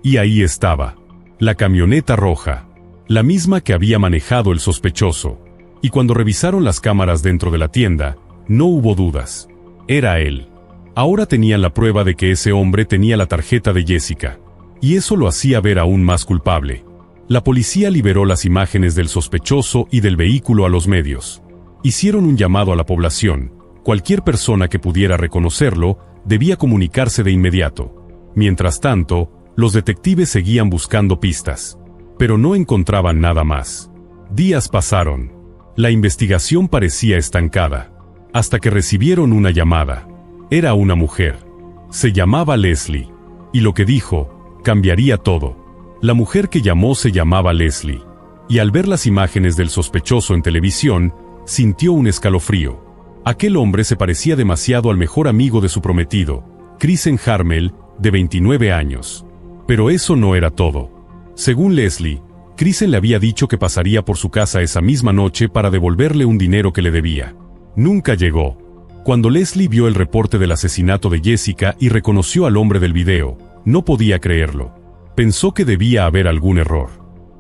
Y ahí estaba. La camioneta roja. La misma que había manejado el sospechoso. Y cuando revisaron las cámaras dentro de la tienda, no hubo dudas. Era él. Ahora tenían la prueba de que ese hombre tenía la tarjeta de Jessica. Y eso lo hacía ver aún más culpable. La policía liberó las imágenes del sospechoso y del vehículo a los medios. Hicieron un llamado a la población. Cualquier persona que pudiera reconocerlo debía comunicarse de inmediato. Mientras tanto, los detectives seguían buscando pistas. Pero no encontraban nada más. Días pasaron. La investigación parecía estancada. Hasta que recibieron una llamada. Era una mujer. Se llamaba Leslie. Y lo que dijo, cambiaría todo. La mujer que llamó se llamaba Leslie. Y al ver las imágenes del sospechoso en televisión, sintió un escalofrío. Aquel hombre se parecía demasiado al mejor amigo de su prometido, Kristen Harmel, de 29 años. Pero eso no era todo. Según Leslie, Kristen le había dicho que pasaría por su casa esa misma noche para devolverle un dinero que le debía. Nunca llegó. Cuando Leslie vio el reporte del asesinato de Jessica y reconoció al hombre del video, no podía creerlo. Pensó que debía haber algún error.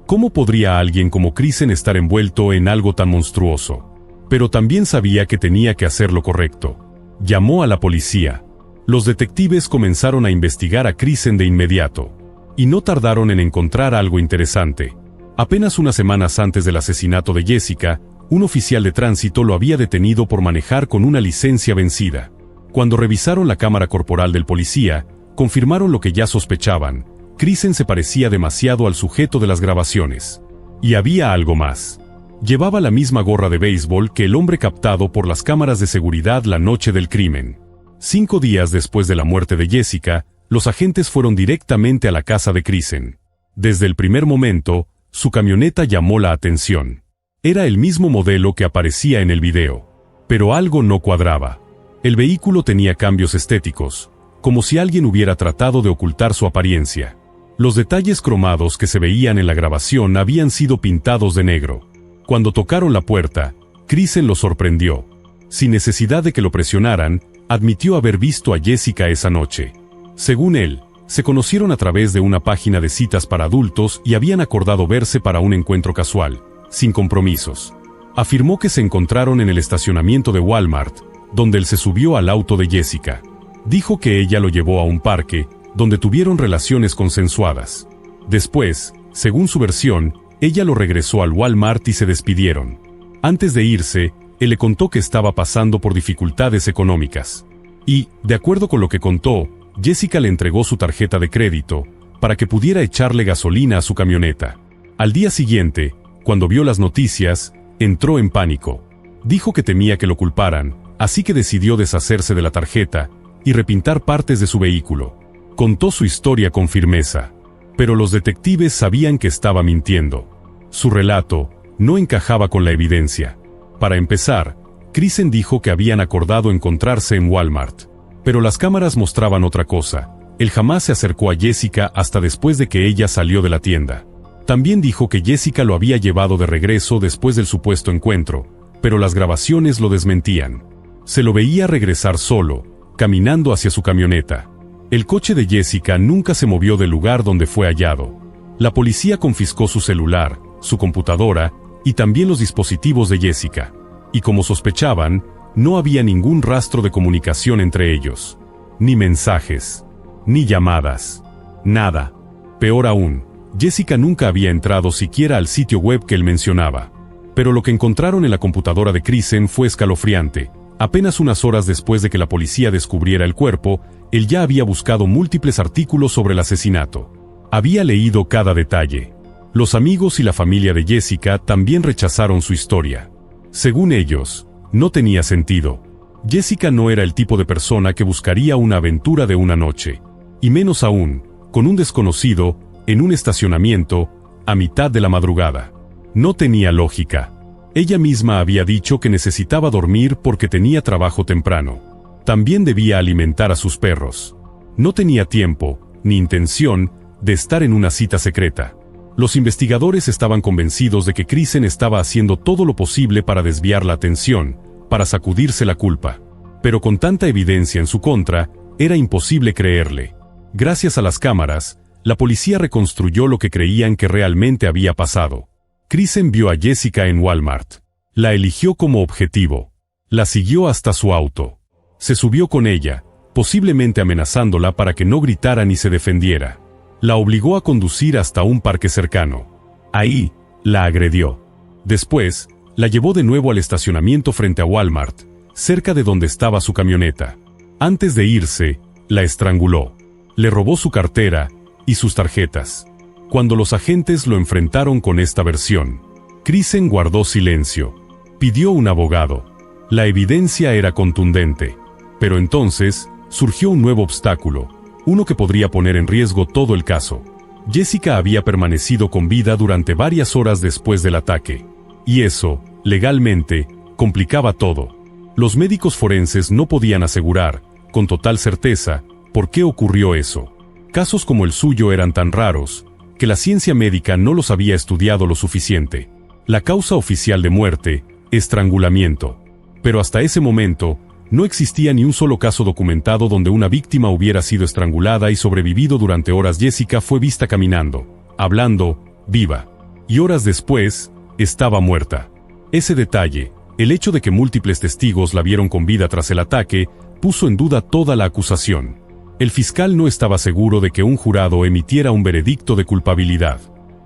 ¿Cómo podría alguien como Kristen estar envuelto en algo tan monstruoso? Pero también sabía que tenía que hacer lo correcto. Llamó a la policía. Los detectives comenzaron a investigar a Kristen de inmediato. Y no tardaron en encontrar algo interesante. Apenas unas semanas antes del asesinato de Jessica, un oficial de tránsito lo había detenido por manejar con una licencia vencida. Cuando revisaron la cámara corporal del policía, confirmaron lo que ya sospechaban: Krisen se parecía demasiado al sujeto de las grabaciones. Y había algo más. Llevaba la misma gorra de béisbol que el hombre captado por las cámaras de seguridad la noche del crimen. 5 días después de la muerte de Jessica, los agentes fueron directamente a la casa de Krisen. Desde el primer momento, su camioneta llamó la atención. Era el mismo modelo que aparecía en el video. Pero algo no cuadraba. El vehículo tenía cambios estéticos, como si alguien hubiera tratado de ocultar su apariencia. Los detalles cromados que se veían en la grabación habían sido pintados de negro. Cuando tocaron la puerta, Krisen lo sorprendió. Sin necesidad de que lo presionaran, admitió haber visto a Jessica esa noche. Según él, se conocieron a través de una página de citas para adultos y habían acordado verse para un encuentro casual, sin compromisos. Afirmó que se encontraron en el estacionamiento de Walmart, donde él se subió al auto de Jessica. Dijo que ella lo llevó a un parque, donde tuvieron relaciones consensuadas. Después, según su versión, ella lo regresó al Walmart y se despidieron. Antes de irse, él le contó que estaba pasando por dificultades económicas. Y, de acuerdo con lo que contó, Jessica le entregó su tarjeta de crédito para que pudiera echarle gasolina a su camioneta. Al día siguiente, cuando vio las noticias, entró en pánico. Dijo que temía que lo culparan, así que decidió deshacerse de la tarjeta y repintar partes de su vehículo. Contó su historia con firmeza. Pero los detectives sabían que estaba mintiendo. Su relato no encajaba con la evidencia. Para empezar, Krisen dijo que habían acordado encontrarse en Walmart. Pero las cámaras mostraban otra cosa. Él jamás se acercó a Jessica hasta después de que ella salió de la tienda. También dijo que Jessica lo había llevado de regreso después del supuesto encuentro, pero las grabaciones lo desmentían. Se lo veía regresar solo, caminando hacia su camioneta. El coche de Jessica nunca se movió del lugar donde fue hallado. La policía confiscó su celular, su computadora y también los dispositivos de Jessica. Y como sospechaban, no había ningún rastro de comunicación entre ellos. Ni mensajes, ni llamadas, nada. Peor aún, Jessica nunca había entrado siquiera al sitio web que él mencionaba. Pero lo que encontraron en la computadora de Krisen fue escalofriante. Apenas unas horas después de que la policía descubriera el cuerpo, él ya había buscado múltiples artículos sobre el asesinato. Había leído cada detalle. Los amigos y la familia de Jessica también rechazaron su historia. Según ellos, no tenía sentido. Jessica no era el tipo de persona que buscaría una aventura de una noche. Y menos aún, con un desconocido, en un estacionamiento, a mitad de la madrugada. No tenía lógica. Ella misma había dicho que necesitaba dormir porque tenía trabajo temprano. También debía alimentar a sus perros. No tenía tiempo, ni intención, de estar en una cita secreta. Los investigadores estaban convencidos de que Krisen estaba haciendo todo lo posible para desviar la atención, para sacudirse la culpa. Pero con tanta evidencia en su contra, era imposible creerle. Gracias a las cámaras, la policía reconstruyó lo que creían que realmente había pasado. Krisen vio a Jessica en Walmart. La eligió como objetivo. La siguió hasta su auto. Se subió con ella, posiblemente amenazándola para que no gritara ni se defendiera. La obligó a conducir hasta un parque cercano. Ahí, la agredió. Después, la llevó de nuevo al estacionamiento frente a Walmart, cerca de donde estaba su camioneta. Antes de irse, la estranguló. Le robó su cartera y sus tarjetas. Cuando los agentes lo enfrentaron con esta versión, Krisen guardó silencio. Pidió un abogado. La evidencia era contundente. Pero entonces, surgió un nuevo obstáculo, uno que podría poner en riesgo todo el caso. Jessica había permanecido con vida durante varias horas después del ataque. Y eso, legalmente, complicaba todo. Los médicos forenses no podían asegurar, con total certeza, por qué ocurrió eso. Casos como el suyo eran tan raros, que la ciencia médica no los había estudiado lo suficiente. La causa oficial de muerte, estrangulamiento. Pero hasta ese momento, no existía ni un solo caso documentado donde una víctima hubiera sido estrangulada y sobrevivido durante horas. Jessica fue vista caminando, hablando, viva. Y horas después, estaba muerta. Ese detalle, el hecho de que múltiples testigos la vieron con vida tras el ataque, puso en duda toda la acusación. El fiscal no estaba seguro de que un jurado emitiera un veredicto de culpabilidad.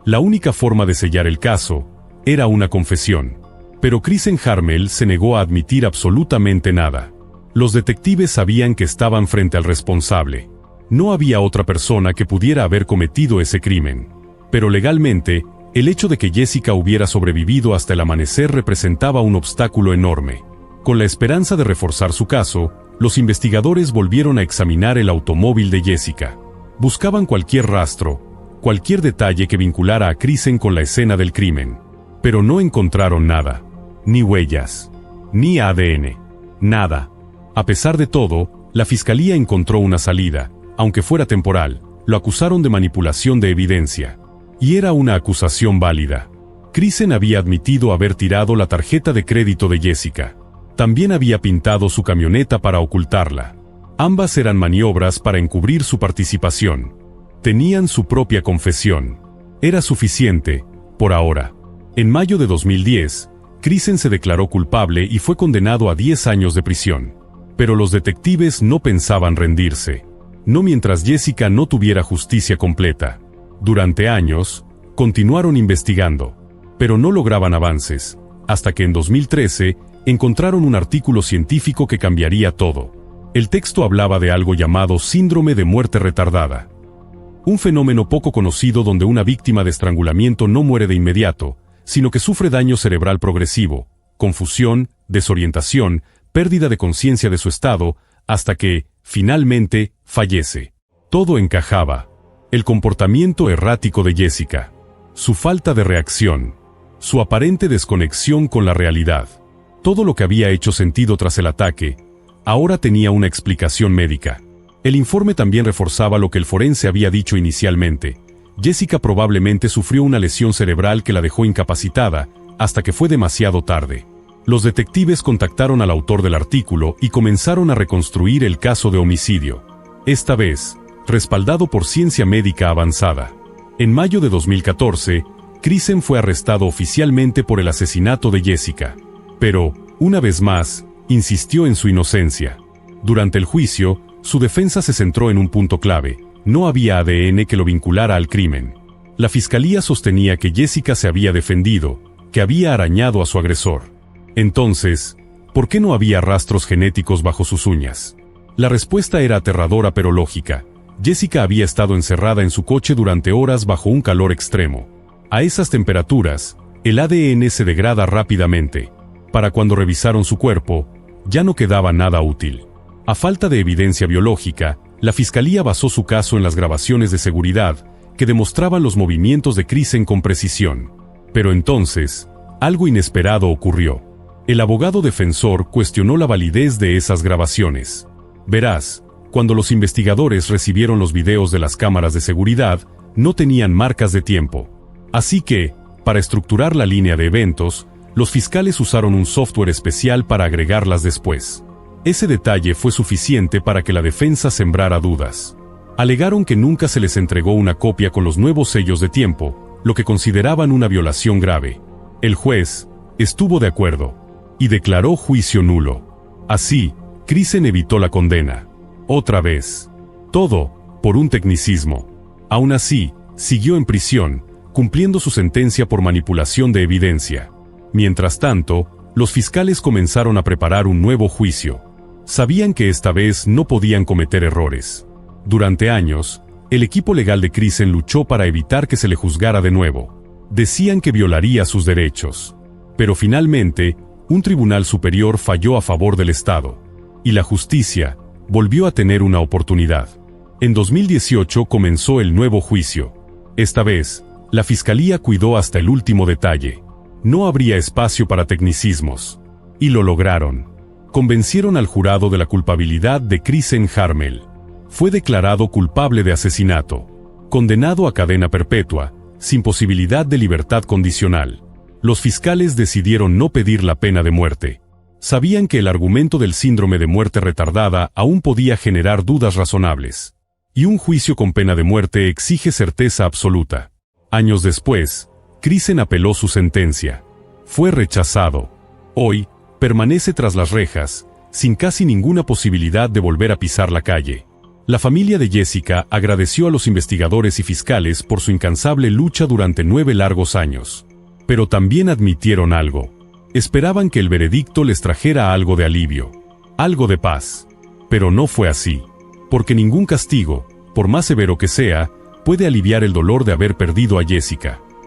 La única forma de sellar el caso era una confesión. Pero Krisen Harmel se negó a admitir absolutamente nada. Los detectives sabían que estaban frente al responsable. No había otra persona que pudiera haber cometido ese crimen. Pero legalmente, el hecho de que Jessica hubiera sobrevivido hasta el amanecer representaba un obstáculo enorme. Con la esperanza de reforzar su caso, los investigadores volvieron a examinar el automóvil de Jessica. Buscaban cualquier rastro, cualquier detalle que vinculara a Kristen con la escena del crimen. Pero no encontraron nada. Ni huellas. Ni ADN. Nada. A pesar de todo, la fiscalía encontró una salida, aunque fuera temporal. Lo acusaron de manipulación de evidencia. Y era una acusación válida. Kristen había admitido haber tirado la tarjeta de crédito de Jessica. También había pintado su camioneta para ocultarla. Ambas eran maniobras para encubrir su participación. Tenían su propia confesión. Era suficiente, por ahora. En mayo de 2010, Kristen se declaró culpable y fue condenado a 10 años de prisión. Pero los detectives no pensaban rendirse. No mientras Jessica no tuviera justicia completa. Durante años, continuaron investigando. Pero no lograban avances, hasta que en 2013, encontraron un artículo científico que cambiaría todo. El texto hablaba de algo llamado síndrome de muerte retardada. Un fenómeno poco conocido donde una víctima de estrangulamiento no muere de inmediato, sino que sufre daño cerebral progresivo, confusión, desorientación, pérdida de conciencia de su estado, hasta que, finalmente, fallece. Todo encajaba. El comportamiento errático de Jessica. Su falta de reacción. Su aparente desconexión con la realidad. Todo lo que había hecho sentido tras el ataque, ahora tenía una explicación médica. El informe también reforzaba lo que el forense había dicho inicialmente. Jessica probablemente sufrió una lesión cerebral que la dejó incapacitada, hasta que fue demasiado tarde. Los detectives contactaron al autor del artículo y comenzaron a reconstruir el caso de homicidio. Esta vez, respaldado por ciencia médica avanzada. En mayo de 2014, Kristen fue arrestado oficialmente por el asesinato de Jessica. Pero, una vez más, insistió en su inocencia. Durante el juicio, su defensa se centró en un punto clave. No había ADN que lo vinculara al crimen. La fiscalía sostenía que Jessica se había defendido, que había arañado a su agresor. Entonces, ¿por qué no había rastros genéticos bajo sus uñas? La respuesta era aterradora pero lógica. Jessica había estado encerrada en su coche durante horas bajo un calor extremo. A esas temperaturas, el ADN se degrada rápidamente. Para cuando revisaron su cuerpo, ya no quedaba nada útil. A falta de evidencia biológica, la fiscalía basó su caso en las grabaciones de seguridad, que demostraban los movimientos de Kristen con precisión. Pero entonces, algo inesperado ocurrió. El abogado defensor cuestionó la validez de esas grabaciones. Verás, cuando los investigadores recibieron los videos de las cámaras de seguridad, no tenían marcas de tiempo. Así que, para estructurar la línea de eventos, los fiscales usaron un software especial para agregarlas después. Ese detalle fue suficiente para que la defensa sembrara dudas. Alegaron que nunca se les entregó una copia con los nuevos sellos de tiempo, lo que consideraban una violación grave. El juez estuvo de acuerdo y declaró juicio nulo. Así, Kristen evitó la condena. Otra vez. Todo, por un tecnicismo. Aún así, siguió en prisión, cumpliendo su sentencia por manipulación de evidencia. Mientras tanto, los fiscales comenzaron a preparar un nuevo juicio. Sabían que esta vez no podían cometer errores. Durante años, el equipo legal de Kristen luchó para evitar que se le juzgara de nuevo. Decían que violaría sus derechos. Pero finalmente, un tribunal superior falló a favor del Estado. Y la justicia volvió a tener una oportunidad. En 2018 comenzó el nuevo juicio. Esta vez, la fiscalía cuidó hasta el último detalle. No habría espacio para tecnicismos. Y lo lograron. Convencieron al jurado de la culpabilidad de Kristen Harmel. Fue declarado culpable de asesinato. Condenado a cadena perpetua, sin posibilidad de libertad condicional. Los fiscales decidieron no pedir la pena de muerte. Sabían que el argumento del síndrome de muerte retardada aún podía generar dudas razonables. Y un juicio con pena de muerte exige certeza absoluta. Años después, Kristen apeló su sentencia. Fue rechazado. Hoy, permanece tras las rejas, sin casi ninguna posibilidad de volver a pisar la calle. La familia de Jessica agradeció a los investigadores y fiscales por su incansable lucha durante 9 largos años. Pero también admitieron algo. Esperaban que el veredicto les trajera algo de alivio, algo de paz. Pero no fue así. Porque ningún castigo, por más severo que sea, puede aliviar el dolor de haber perdido a Jessica.